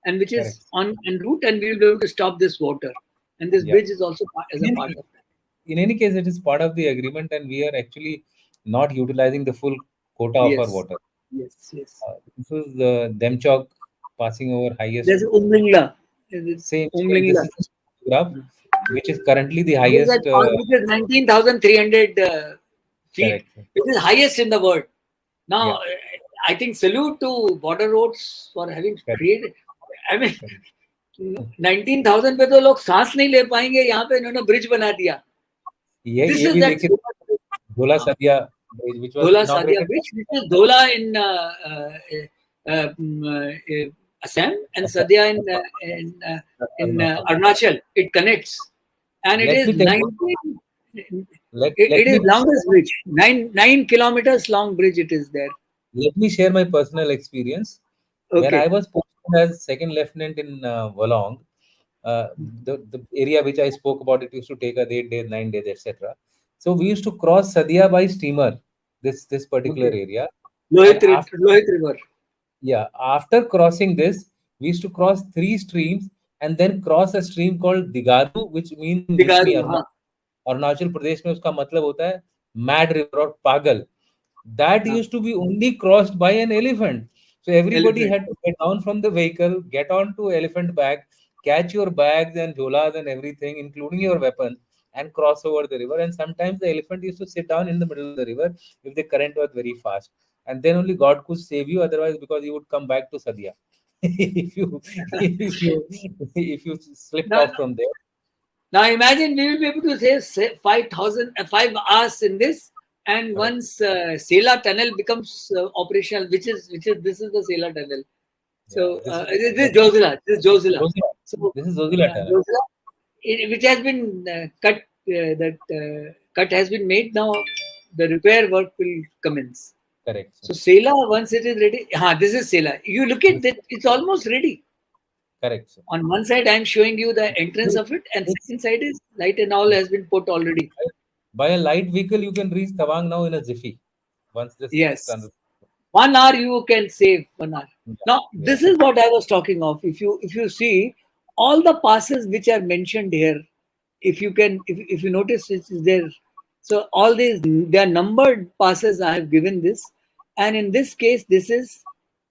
and which is Correct. on en route, and we will be able to stop this water. And this Yeah. bridge is also as In a part any, of that. in any case, it is part of the agreement, and we are actually not utilizing the full quota of our Yes, water. yes, yes. This is Demchok passing over highest. There's Umlingla. Same. This Umlingla. is the graph, which is currently the There's a highest. which is 19,300 feet, Correct. which is highest in the world. Now, Yeah. I think salute to border roads for having Correct. created. I mean, Correct. 19,000 पे तो लोग सांस नहीं ले पाएंगे, यहाँ पे इन्होंने ब्रिज बना दिया. This ये is भी that देखिए झोला सदिया bridge, which was Dhola Sadia inaugurated Bridge, which is Dhola in Assam and by Sadia in Arunachal. Arunachal. It connects, and it Let is me tell you, 19. let It is me longest bridge. Nine kilometers long bridge. It is there. let me share my personal experience. When I Okay. was posted as second lieutenant in Wolong, uh, the area which I spoke about, it used to take us 8 days, 9 days, etc. So we used to cross Sadia by steamer, this particular Okay. area, and after Lohit River. yeah, after crossing this, we used to cross three streams and then cross a stream called Digaru, which means in Bhishmi, Digaru. हाँ. अरुणाचल प्रदेश में उसका मतलब होता है mad river और पागल. That हाँ. used to be only crossed by an elephant. So everybody Elephant. had to get down from the vehicle, get onto elephant bag, catch your bags and jholas and everything, including your weapons, and cross over the river. And sometimes the elephant used to sit down in the middle of the river if the current was very fast. And then only God could save you, otherwise, because you would come back to Sadia. If you slipped Now, off from there. now imagine we will be able to say 5 hours in this, and Correct. once Sela tunnel becomes operational, which is this is the Sela tunnel. Yeah, So this is this is Jozila. This is Jozila. Zozila. So This is Zozila tunnel. Jozila, which has been cut. That cut has been made now. The repair work will commence. Correct. So Sela, once it is ready, this is Sela. You look at This that; it's almost ready. Correct, sir. On one side, I'm showing you the entrance of it, and It's, second side is light and all has been put already. by a light vehicle, you can reach Tawang now in a jiffy. Once this Yes. con- 1 hour you can save 1 hour. yeah, Now, yeah. this is what I was talking of. If you see all the passes which are mentioned here, if you notice it is there. So all these they are numbered passes I have given this, and in this case, this is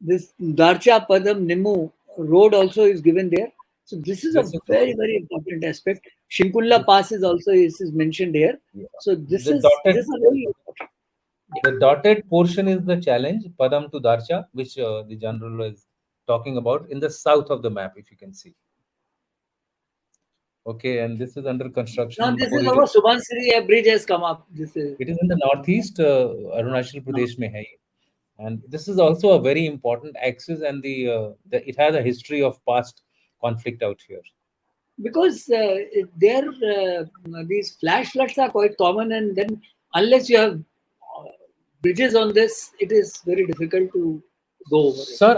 this Darcha Padam Nimu road also is given there. So this is a This is very very important aspect. Shimpulla Pass is also is mentioned here. yeah. So The dotted this is very important. the dotted portion is the challenge, Padam to Darsha, which the general is talking about in the south of the map, if you can see. Okay, and this is under Now construction. this is Corridor. our Subansiri bridge has come up. This is It is in the northeast, Arunachal now Pradesh mein hai. And this is also a very important axis, and it has a history of past conflict out here. because there these flash floods are quite common, and then unless you have bridges on this, it is very difficult to go over it. Sir,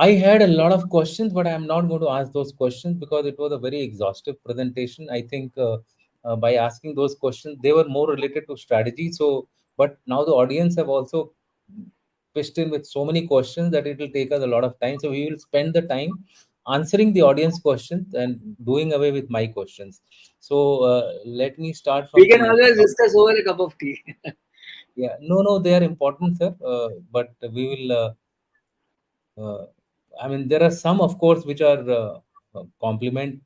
I had a lot of questions, but I am not going to ask those questions because it was a very exhaustive presentation. I think by asking those questions, they were more related to strategy. So, but now the audience have also pitched in with so many questions that it will take us a lot of time. So we will spend the time answering the audience questions and doing away with my questions. So let me start We from can the always top. discuss over a cup of tea. Yeah, no, they are important, sir. But we will. Uh, I mean, there are some, of course, which are complement.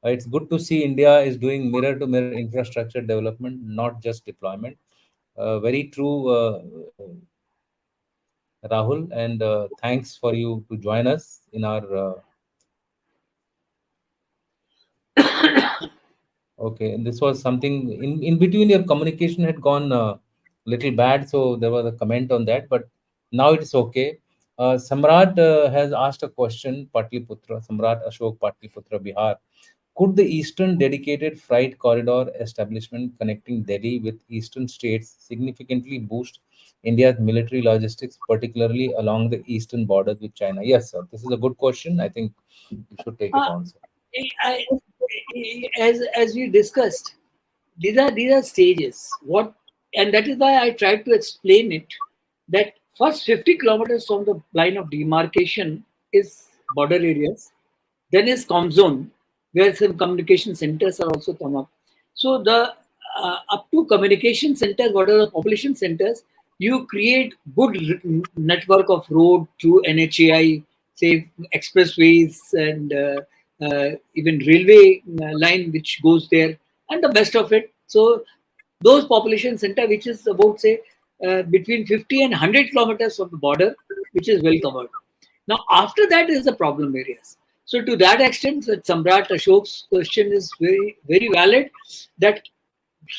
It's good to see India is doing mirror to mirror infrastructure development, not just deployment. Very true, Rahul, and thanks for you to join us in our. Okay, and this was something in between. Your communication had gone little bad, so there was a comment on that, but now it's okay. Samrat has asked a question. Patliputra, Samrat Ashok Patliputra, Bihar. Could the Eastern Dedicated Freight Corridor establishment connecting Delhi with eastern states significantly boost India's military logistics, particularly along the eastern borders with China? Yes, sir. This is a good question. I think you should take it Uh, on, sir. I, as we discussed, these are stages. What and that is why I tried to explain it that first 50 kilometers from the line of demarcation is border areas, then is com zone where some communication centers are also come up. So the up to communication centers, what are the population centers, you create good network of road through NHAI, say expressways and even railway line which goes there, and the best of it. So those population center which is about say between 50 and 100 kilometers from the border, which is well covered. Now after that is the problem areas. So to that extent, that Samrat Ashok's question is very very valid. That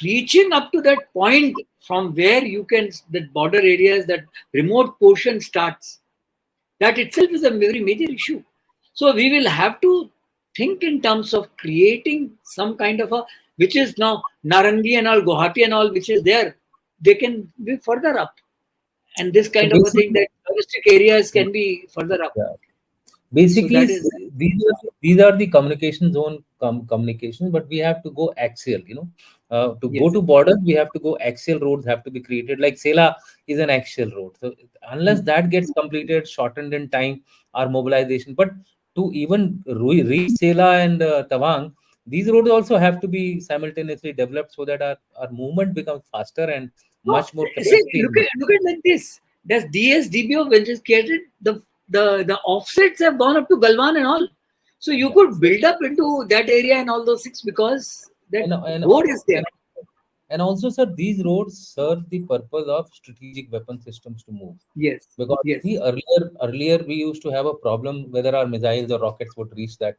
reaching up to that point from where you can that border areas, that remote portion starts, that itself is a very major issue. So we will have to think in terms of creating some kind of a, which is now Narangi and all, Guwahati and all, which is there, they can be further up. And this So kind of a thing basically, that touristic areas can be further up. yeah. So Basically, that is these are the communication zone communications, but we have to go axial. To go yes. to borders, we have to go axial roads have to be created. Like Sela is an axial road. So unless Hmm. that gets completed, shortened in time, our mobilization. But to even reach Sela and Tawang, these roads also have to be simultaneously developed so that our movement becomes faster and Oh, much more see, capacity. look at like this. Does DSDBO when it's created, the offsets have gone up to Galvan and all. So you Yeah. could build up into that area and all those things because that And road is there. and and also, sir, these roads serve the purpose of strategic weapon systems to move. Yes, Because see, yes. earlier we used to have a problem whether our missiles or rockets would reach that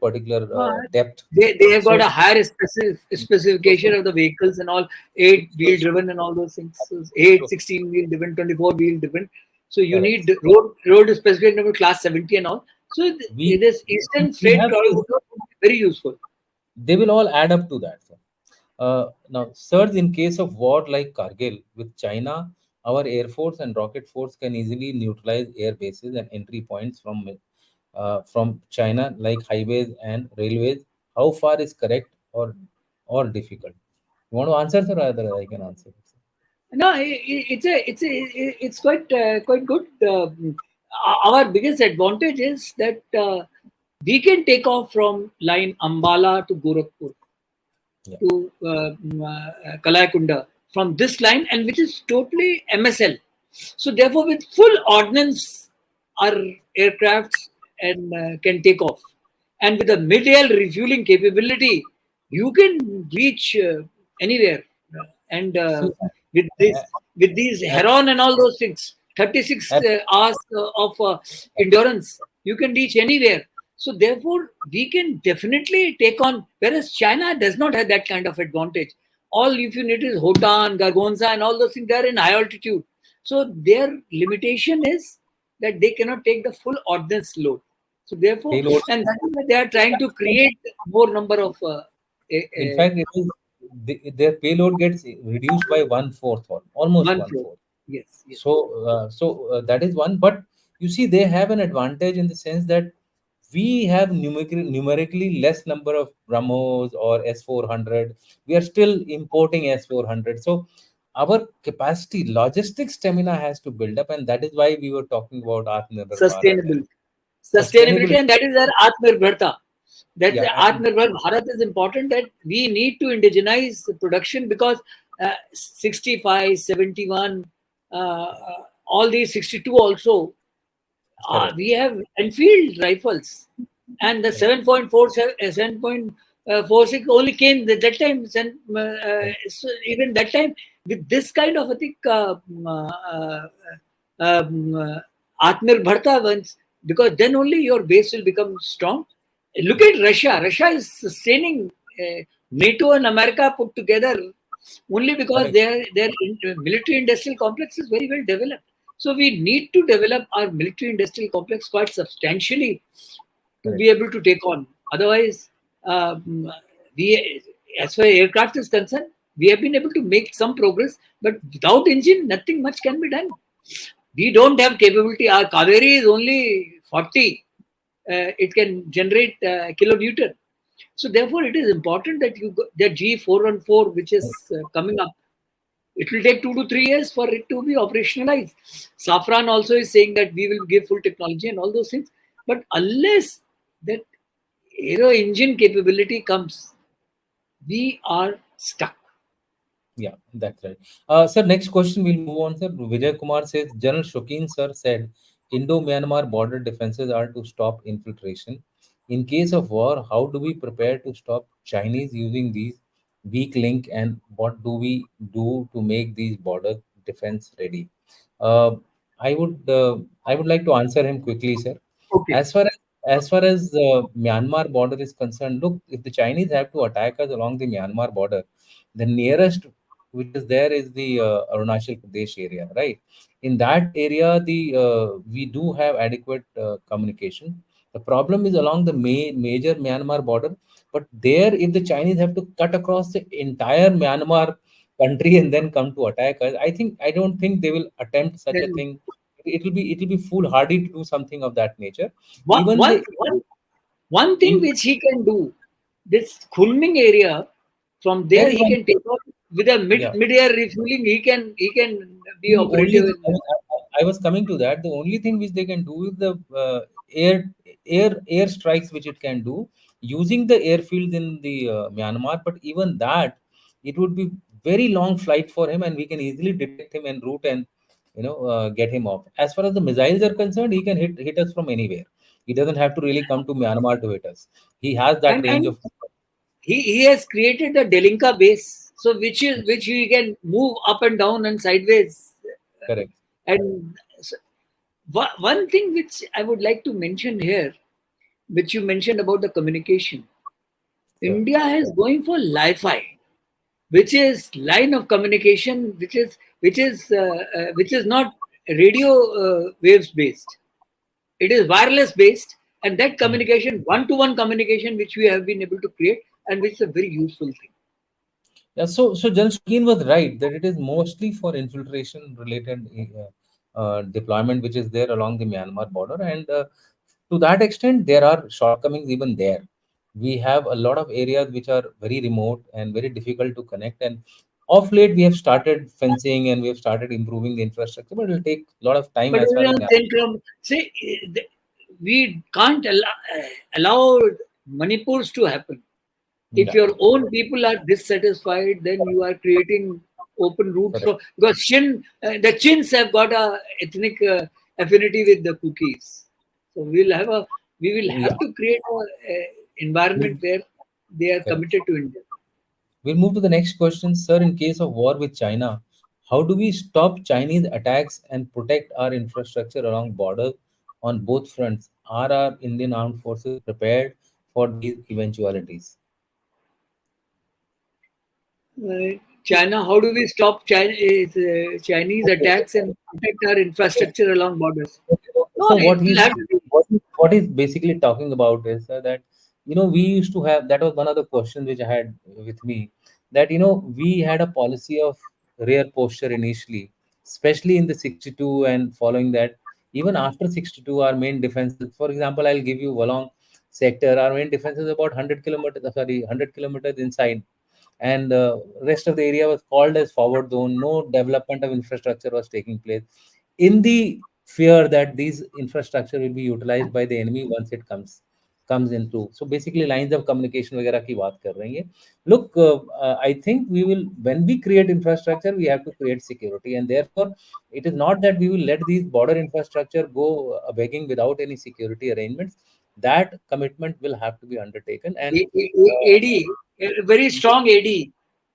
particular But depth. they have got So, a higher specification so of the vehicles and all, eight so, wheel driven and all those things. So 8, so 16 wheel driven, 24 wheel driven. So you correct. need road specification of class 70 and all. So We this Eastern we Freight have Corridor to. would be very useful. They will all add up to that, sir. Now, sir, in case of war like Kargil with China, our air force and rocket force can easily neutralize air bases and entry points from from China, like highways and railways? How far is correct or difficult? You want to answer, sir, or rather I can answer? No, it's quite good. Our biggest advantage is that we can take off from line Ambala to Gorakhpur Yeah. to Kalayakunda from this line, and which is totally MSL. So therefore, with full ordnance, our aircrafts and can take off, and with a mid-air refueling capability, you can reach anywhere. And See, with this, with these uh, Heron and all those things, 36 uh, hours of endurance, you can reach anywhere. So therefore, we can definitely take on. Whereas China does not have that kind of advantage. All if you need is Hotan, Gargonza, and all those things. They are in high altitude, so their limitation is that they cannot take the full ordnance load. So therefore, payloads. and that is why they are trying to create more number of In fact, it is their payload gets reduced by one fourth, or almost one one floor. fourth. Yes, yes. So that is one. But you see, they have an advantage in the sense that we have numerically less number of Brahmos or S400. We are still importing S400. So our capacity, logistic stamina has to build up, and that is why we were talking about Atmanirbhar Bharat and Sustainability. Sustainability, sustainability. and that is our Atmanirbharta. That Yeah, Atmanirbhar Bharat is important, that we need to indigenize production because 65, 71, all these 62 also, correct, we have Enfield rifles, and the correct, 7.46 only came at that time. correct, So even that time, with this kind of, I think, Atmanirbharta ones, because then only your base will become strong. Look at Russia. Russia is sustaining NATO and America put together only because correct, their military industrial complex is very well developed. So we need to develop our military industrial complex quite substantially to correct. be able to take on. Otherwise, um, we, as far as aircraft is concerned, we have been able to make some progress, but without engine, nothing much can be done. We don't have capability. Our Kaveri is only 40. It can generate kilonewton. So therefore, it is important that that G414, which is coming up, it will take 2 to 3 years for it to be operationalized. Safran also is saying that we will give full technology and all those things. But unless that aero engine capability comes, we are stuck. Yeah, that's right. Sir, next question we'll move on, sir. Vijay Kumar says, General Shokeen sir said Indo-Myanmar border defenses are to stop infiltration. In case of war, how do we prepare to stop Chinese using these weak link, and what do we do to make these border defense ready? Uh, I would like to answer him quickly, sir. Okay. As far as Myanmar border is concerned, look, if the Chinese have to attack us along the Myanmar border, the nearest which is there is the Arunachal Pradesh area, right? In that area, the we do have adequate communication. The problem is along the major Myanmar border, but there, if the Chinese have to cut across the entire Myanmar country and then come to attack us, I don't think they will attempt such a Then thing. It will be foolhardy to do something of that nature. one, Even one, the one, one thing in which he can do, this Kunming area, from there there is he one. can take off with a Yeah. mid-air refueling. He can be The only operative thing, in. I was coming to that. The only thing which they can do is the air strikes, which it can do using the airfields in the Myanmar. But even that, it would be very long flight for him, and we can easily detect him en route and get him off. As far as the missiles are concerned, he can hit us from anywhere. He doesn't have to really come to Myanmar to hit us. He has that range And of. he has created the Delinka base, so which he can move up and down and sideways. Correct. And so, one thing which I would like to mention here, which you mentioned about the communication, Sure. India is going for Li-Fi, which is line of communication, which is not radio waves based. It is wireless based, and that Mhm. communication, one-to-one communication, which we have been able to create, and which is a very useful thing. Yeah, so Jan Shakeen was right that it is mostly for infiltration related deployment which is there along the Myanmar border, and To that extent, there are shortcomings even there. We have a lot of areas which are very remote and very difficult to connect. And of late, we have started fencing and we have started improving the infrastructure, but it will take a lot of time But as far as Centrum, see, we can't allow Manipurs to happen. If yeah, your own people are dissatisfied, then you are creating open routes correct. for, because the Chins have got a ethnic affinity with the cookies. So we will Yeah, have to create a we'll, environment where they are correct. committed to India. We'll move to the next question, sir. In case of war with China, how do we stop Chinese attacks and protect our infrastructure along borders on both fronts? Are our Indian armed forces prepared for these eventualities? China, how do we stop Chinese attacks and protect our infrastructure along borders? No, So it will have to be. what he's basically talking about is that we used to have, that was one of the questions which I had with me, that we had a policy of rear posture initially, especially in the 62 and following that. Even after 62, our main defenses, for example, I'll give you Walong sector, our main defense is about 100 kilometers, sorry, 100 kilometers inside, and rest of the area was called as forward zone. No development of infrastructure was taking place in the fear that these infrastructure will be utilized by the enemy once it comes into. So basically lines of communication वगैरह की बात कर रहे हैं ये. Look, I think we will, when we create infrastructure, we have to create security, and therefore it is not that we will let these border infrastructure go begging without any security arrangements. That commitment will have to be undertaken, and uh, AD, a very strong AD,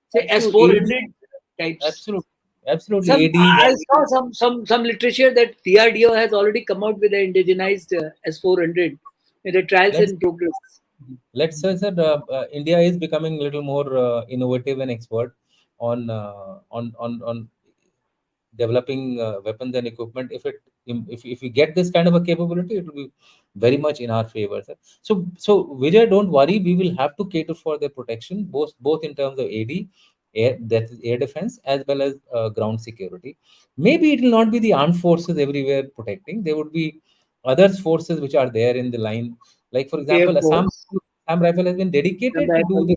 say absolutely AD, S-400 types. absolutely, absolutely Some ADs. I saw some literature that DRDO has already come out with an indigenized S-400. The trials Let's in progress. let's say that India is becoming a little more innovative and expert on developing weapons and equipment. If we get this kind of a capability, it will be very much in our favor, sir. So Vijay, don't worry, we will have to cater for their protection, both in terms of AD, air, that is air defense, as well as ground security. Maybe it will not be the armed forces everywhere protecting. There would be other forces which are there in the line, like for Air example Force, Assam Rifle has been and dedicated to do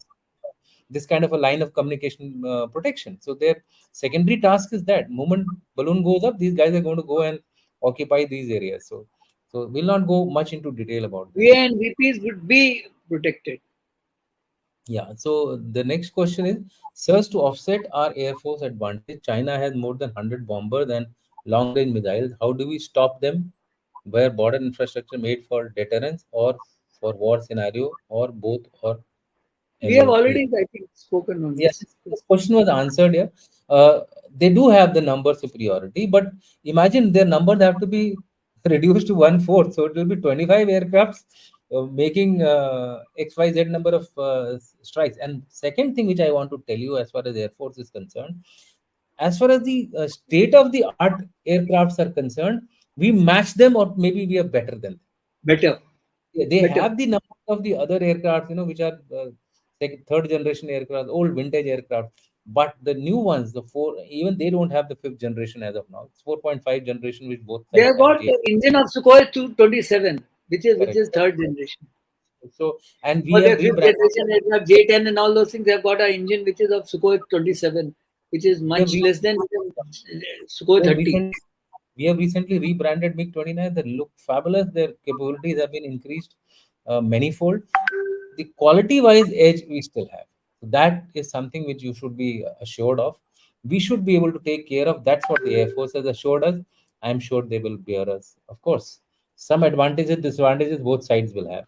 this kind of a line of communication protection. So their secondary task is that moment balloon goes up, these guys are going to go and occupy these areas. So we'll not go much into detail about this. VA and VPs would be protected. Yeah. So the next question is, sirs, to offset our air force advantage, China has more than 100 bombers and long range missiles. How do we stop them? Where border infrastructure made for deterrence or for war scenario, or both, or We have MOA? already, I think, spoken on Yeah, this. this question was answered here. They do have the number superiority, but imagine their numbers have to be reduced to one fourth. So it will be 25 aircrafts making XYZ number of strikes. And second thing which I want to tell you as far as Air Force is concerned, as far as the state of the art aircrafts are concerned, we match them or maybe we are better than them. Better, Yeah, they better. have the number of the other aircraft, which are third generation aircraft, old vintage aircraft. But the new ones, the four, even they don't have the fifth generation as of now. It's 4.5 generation, which both They sides have have. got the engine of Sukhoi 227, which Correct. is third generation. So, and we For have their fifth rebranded. generation aircraft, J10 and all those things, they've got an engine which is of Sukhoi 27, which is We have much re- less than Sukhoi we have 30. recently we have recently rebranded MiG-29 that look fabulous. Their capabilities have been increased manifold. The quality wise edge we still have. So that is something which you should be assured of. We should be able to take care of. That's what the Air Force has assured us. I'm sure they will bear us. Of course, some advantages, disadvantages, both sides will have.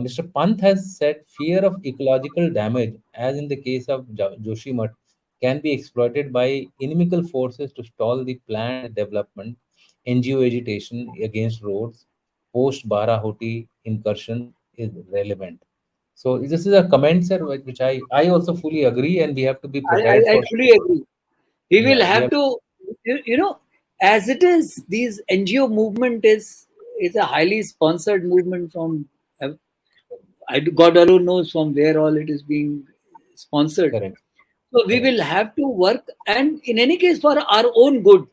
Mr. Pant has said fear of ecological damage, as in the case of Joshimath, can be exploited by inimical forces to stall the planned development, NGO agitation against roads, post Barahuti incursion is relevant. So this is a comment, sir, which I also fully agree, and we have to be prepared I for. fully agree. We will Yeah, we have have. to, as it is, these NGO movement is a highly sponsored movement from, God alone knows from where all it is being sponsored. Correct, So we correct, will have to work, and in any case, for our own good,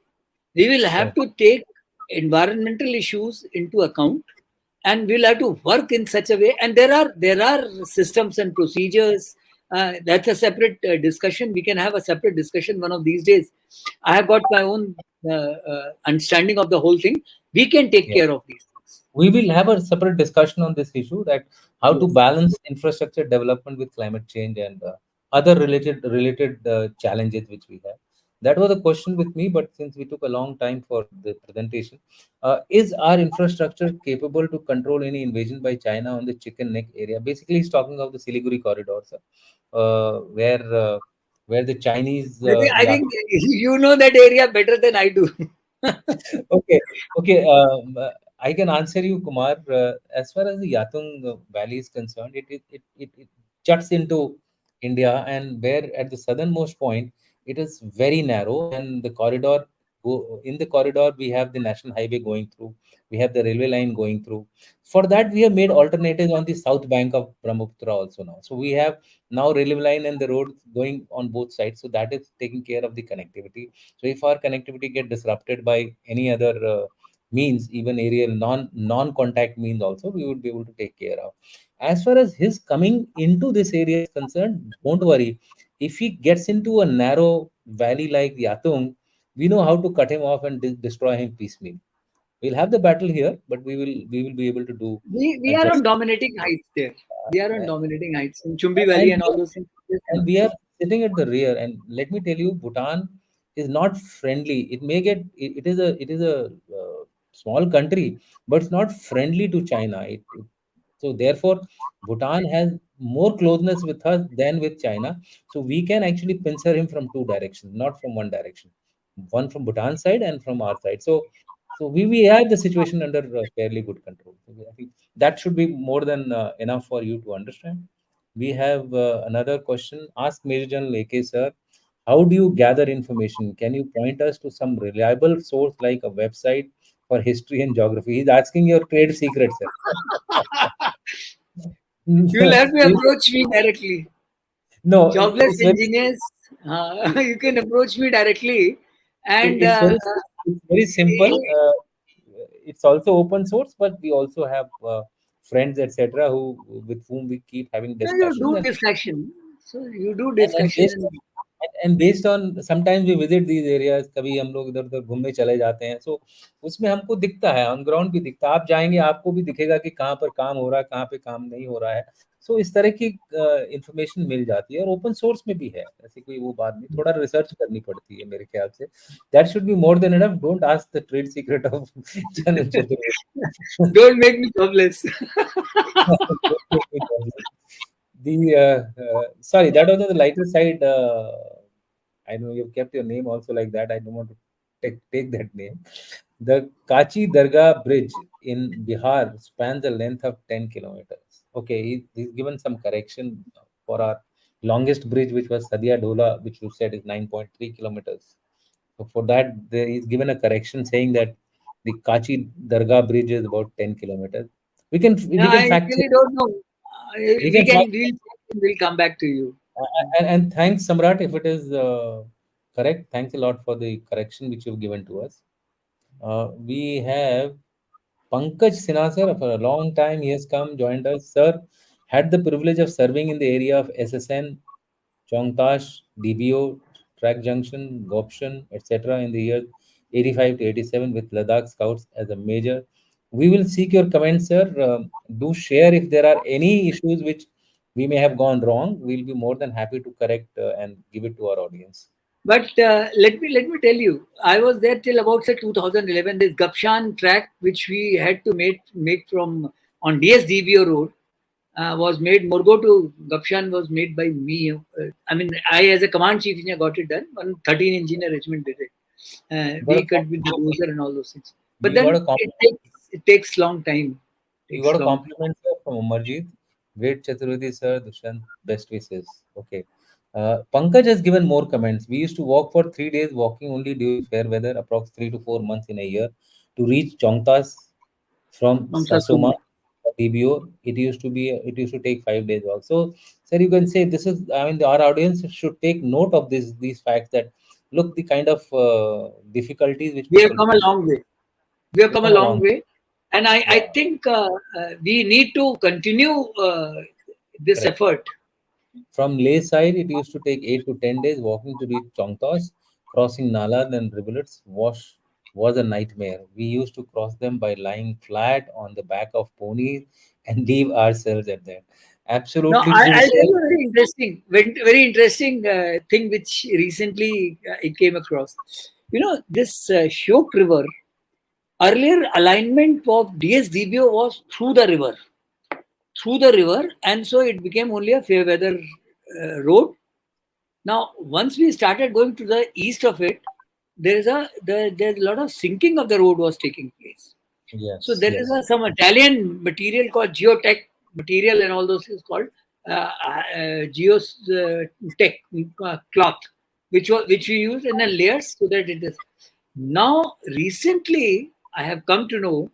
we will have correct. to take environmental issues into account. and we'll have to work in such a way. And there are systems and procedures. That's a separate discussion. We can have a separate discussion one of these days. I have got my own understanding of the whole thing. We can take Yeah. care of these things. We will have a separate discussion on this issue, that how to Yes. balance infrastructure development with climate change and other related challenges which we have. That was a question with me, but since we took a long time for the presentation, is our infrastructure capable to control any invasion by China on the chicken neck area? Basically, he's talking of the Siliguri corridor, sir, where the Chinese I think you know that area better than I do. Okay, okay. I can answer you, Kumar. As far as the Yatung Valley is concerned, it juts into India, and where at the southernmost point, it is very narrow, and the corridor in the corridor we have the national highway going through, we have the railway line going through. For that, we have made alternatives on the south bank of Brahmaputra also now. So we have now railway line and the road going on both sides. So that is taking care of the connectivity. So if our connectivity get disrupted by any other means, even aerial non-contact means also, we would be able to take care of. As far as his coming into this area is concerned, don't worry. If he gets into a narrow valley like Yatung, we know how to cut him off and destroy him piecemeal. We'll have the battle here, but we will be able to do We are on justice. dominating heights there. We are on dominating heights in Chumbi And Valley and we all are, those things. Yes, and no. we are sitting at the rear. And let me tell you, Bhutan is not friendly. It may get it is a small country, but it's not friendly to China. So therefore, Bhutan has more closeness with us than with China. So we can actually pincer him from two directions, not from one direction, one from Bhutan side and from our side. So we have the situation under fairly good control. So I think that should be more than enough for you to understand. We have another question. Ask Major General AK, sir, how do you gather information? Can you point us to some reliable source like a website for history and geography? He's asking your trade secrets, sir. You will have to If- approach me directly. no, Jobless it's very engineers, you can approach me directly. And it's very it's very simple. It's also open source, but we also have friends, etc., who with whom we keep having no, you discussions, do discussion. So you do and discussion based and and based on sometimes we visit these areas, कभी हम लोग इधर उधर घूमने चले जाते हैं, so उसमें हमको दिखता है, ऑन ग्राउंड भी दिखता है, आप जाएंगे आपको भी दिखेगा कि कहाँ पर काम हो रहा है, कहाँ पे काम नहीं हो रहा है. सो इस तरह की इंफॉर्मेशन मिल जाती है, और ओपन सोर्स में भी है, ऐसी कोई वो बात नहीं, थोड़ा रिसर्च करनी पड़ती है मेरे ख्याल से. That should be more than enough. Don't ask the trade secret of general Chaturvedi. don't make me jobless. Sorry, that was on the lighter side. I know you've kept your name also like that. I don't want to take that name. The Kachi Dargah Bridge in Bihar spans a length of 10 kilometers. Okay, he's given some correction for our longest bridge, which was Sadia Dola, which you said is 9.3 kilometers. So for that, he's given a correction saying that the Kachi Dargah Bridge is about 10 kilometers. We can I fact check. really don't know. We We can can fact we'll check and we'll come back to you. and thanks, Samrat, if it is correct. Thanks a lot for the correction which you've given to us. We have Pankaj Sinha, sir. For a long time, he has come, joined us. Sir, had the privilege of serving in the area of SSN, Chongtash, DBO, Track Junction, Gopshan, etc. in the years 85 to 87 with Ladakh Scouts as a major. We will seek your comments, sir. Do share if there are any issues which we may have gone wrong. We'll be more than happy to correct and give it to our audience. But let me tell you, I was there till about say 2011. This Gapshan track, which we had to make from on DSDBO road, was made. Morgo to Gapshan was made by me. I mean, I as a command chief engineer got it done. One 13 engineer regiment did it. You got a We cut with the compliment. dozer and all those things. But You got then a compliment. it takes long time. You Takes got a long time. compliment, sir, from Amarjeet. Great Chaturvedi, sir. Dushyant, best wishes. Okay. Pankaj has given more comments. We used to walk for 3 days, walking only during fair weather, approx 3 to 4 months in a year, to reach Chongtas from From Satsuma. Sasoma, DBO. It used to take 5 days walk. So, sir, you can say this is. I mean, our audience should take note of these facts, that look the kind of difficulties which We have people come a face. long way. We have They come a come long along. way. And I Yeah, think we need to continue this correct. effort. From Leh side, it used to take 8 to 10 days walking to reach Chongtos. Crossing nalas and rivulets was a nightmare. We used to cross them by lying flat on the back of ponies and leave ourselves at that. Now, Absolutely true, I'll tell sir. you a very interesting thing which recently I came across. You know, this Shok River, earlier alignment of DSDBO was through the river, and so it became only a fair weather road. Now, once we started going to the east of it, there's a lot of sinking of the road was taking place. So Yes, there is yes, some Italian material called geotech material and all those things called geotech cloth, which we use in the layers so that it is. Now recently, I have come to know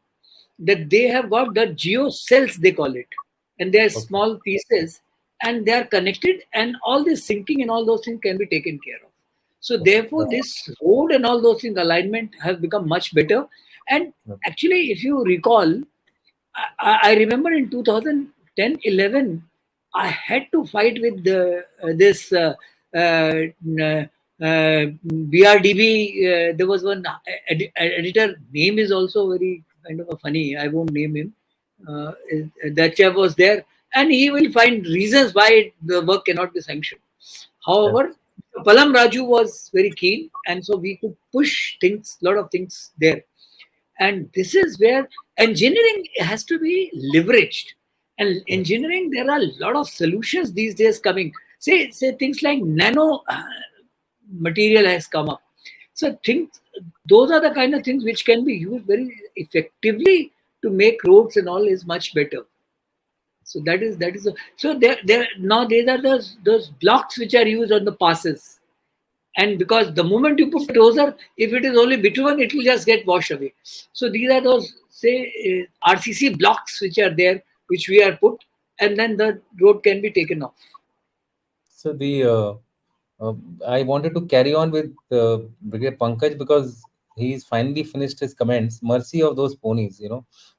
that they have got the geo cells they call it, and they are okay, small pieces and they are connected, and all this sinking and all those things can be taken care of. So okay. therefore this road and all those things alignment have become much better. And No, actually, if you recall, I remember in 2010, 11, I had to fight with this BRDB. There was one editor, name is also very kind of a funny, I won't name him. That chap was there, and he will find reasons why the work cannot be sanctioned. yes, However, Palam Raju was very keen, and so we could push things, lot of things there. And this is where engineering has to be leveraged. And yes, engineering, there are a lot of solutions these days coming. Say things like nano material has come up. So things, those are the kind of things which can be used very effectively to make roads and all is much better. So that is so there now these are those blocks which are used on the passes. And because the moment you put dozer, if it is only bitumen, it will just get washed away. So these are those, say, RCC blocks which are there, which we are put, and then the road can be taken off. so I wanted to carry on with Brigadier Pankaj because he's finally finished his comments. Mercy of those ponies,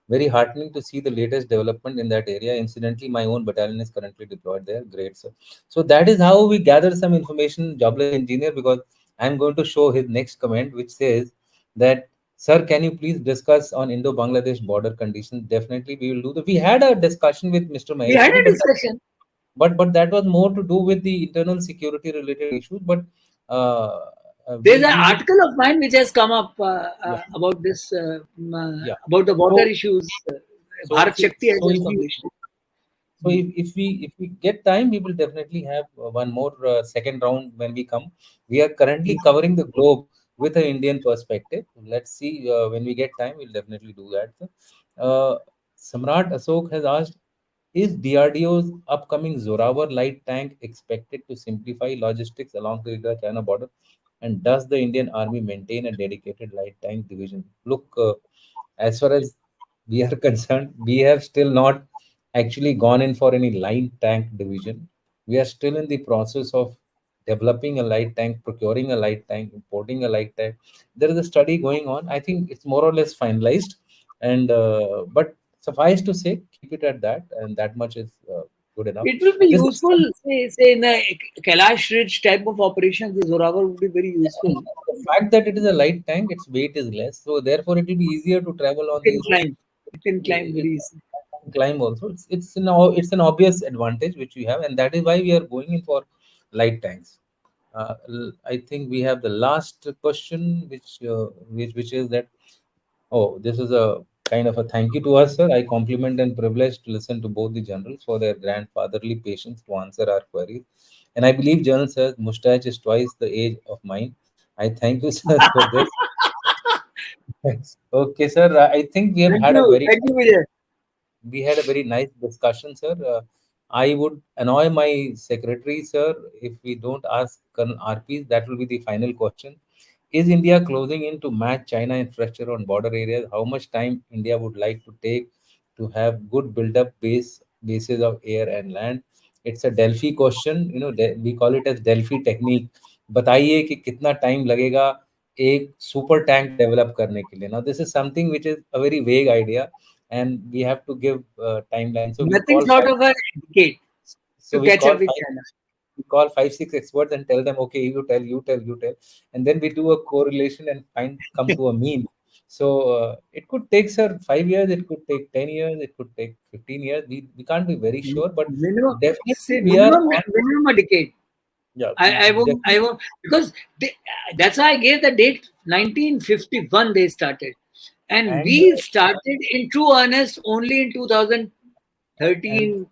very heartening to see the latest development in that area. Incidentally, my own battalion is currently deployed there. Great, sir. So that is how we gather some information, jobless engineer, because I'm going to show his next comment, which says that, sir, can you please discuss on Indo-Bangladesh border conditions? Definitely, we will do that. We had a discussion with Mr. We had Maheshwari, a discussion. but that was more to do with the internal security related issues. But uh, There's an we will, article of mine which has come up yeah, about this, yeah. about the water So issues. so Bharat so, Shakti has so just published it. if we get time, we will definitely have one more second round when we come. We are currently covering the globe with an Indian perspective. Let's see, when we get time, we'll definitely do that. Uh, Samrat Asok has asked, is DRDO's upcoming Zorawar light tank expected to simplify logistics along the India-China border? And does the Indian Army maintain a dedicated light tank division? Look, as far as we are concerned, we have still not actually gone in for any light tank division. We are still in the process of developing a light tank, procuring a light tank, importing a light tank. There is a study going on. I think it's more or less finalized, and but suffice to say, keep it at that, and that much is good enough. It will be This is useful, say in the Kailash Ridge type of operations, the Zorawar would be very useful. the fact that it is a light tank, its weight is less, so therefore it will be easier to travel It on can these roads. climb. It can climb It very easily. can climb also. It's an obvious advantage which we have, and that is why we are going in for light tanks. I think we have the last question, which is that, oh, this is a kind of a thank you to us, sir. I compliment and privilege to listen to both the generals for their grandfatherly patience to answer our queries. And I believe General says mustache is twice the age of mine. I thank you, sir, for this. Okay, sir. I think Thank you, Vijay. we had a very nice discussion, sir. I would annoy my secretary, sir, if we don't ask Colonel RPs. That will be the final question. Is India closing in to match China infrastructure on border areas? How much time India would like to take to have good build-up bases of air and land? It's a Delphi question. We call it as Delphi technique. बताइए कि कितना time लगेगा एक super tank develop करने के लिए. Now this is something which is a very vague idea. and we have to give timeline. So we Nothing call short five. of a decade So to we catch call up with five. China. We call five, six experts and tell them, okay, you tell, you tell, you tell, and then we do a correlation and find come to a mean. So it could take, sir, 5 years. It could take 10 years. It could take 15 years. We can't be very sure, but Minimum, definitely say we are minimum, on. minimum a decade. Yeah, I definitely. won't, because that's why I gave the date 1951 they started. And And we started in true earnest only in and 2013 and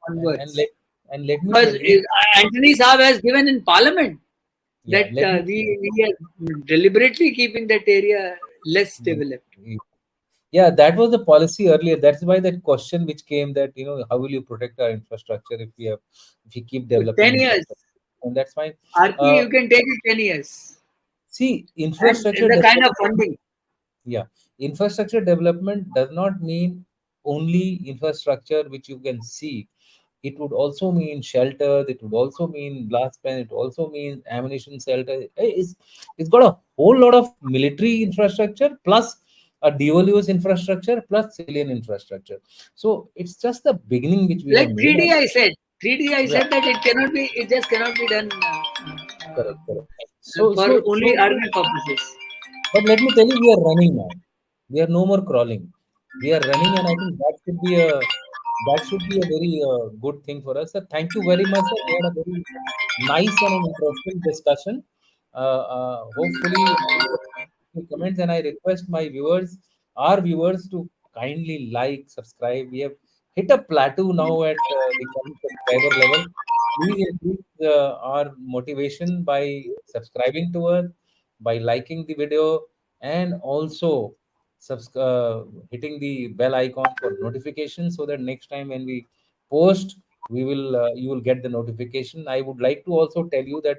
onwards. let and let me Because tell you. Anthony Saab has given in parliament Yeah, that let me. we are deliberately keeping that area less developed. Yeah, that was the policy earlier. That's why that question which came, that how will you protect our infrastructure if we keep So developing 10 years. infrastructure? And that's fine. RP, Uh, you can take it 10 years. See, And infrastructure the kind development. of funding. Yeah, infrastructure development does not mean only infrastructure which you can see. It would also mean shelter. It would also mean blast pan. It also means ammunition shelter. It's got a whole lot of military infrastructure plus a dual use infrastructure plus civilian infrastructure. So it's just the beginning which we have Like made. 3D, I said. 3D, I Yeah, said that it cannot be, it just cannot be done correct, correct. So for so only so army purposes. But let me tell you, we are running now. We are no more crawling. We are running, and I think that should be a very good thing for us. Sir, thank you very much, sir. We had a very nice and an interesting discussion. Hopefully, we get your comments, and I request my viewers, our viewers, to kindly like, subscribe. We have hit a plateau now at the current subscriber level. Please increase our motivation by subscribing to us, by liking the video, and also hitting the bell icon for notification, so that next time when we post, we will you will get the notification. I would like to also tell you that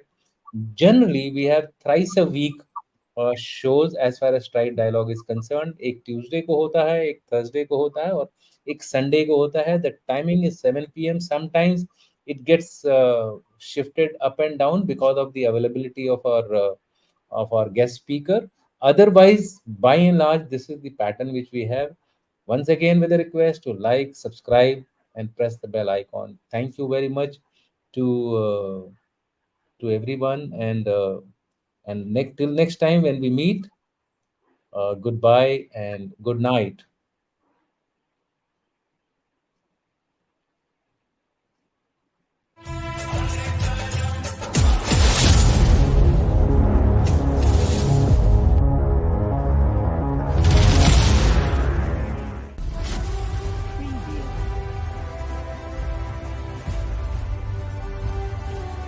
generally we have thrice a week shows as far as straight dialogue is concerned. एक Tuesday को होता है, एक Thursday को होता है, और एक संडे को होता है. The timing is 7 p.m. Sometimes it gets shifted up and down because of the availability of our guest speaker. Otherwise, by and large, this is the pattern which we have. Once again, with a request to like, subscribe, and press the bell icon. Thank you very much to everyone, and next till next time when we meet. Goodbye and good night.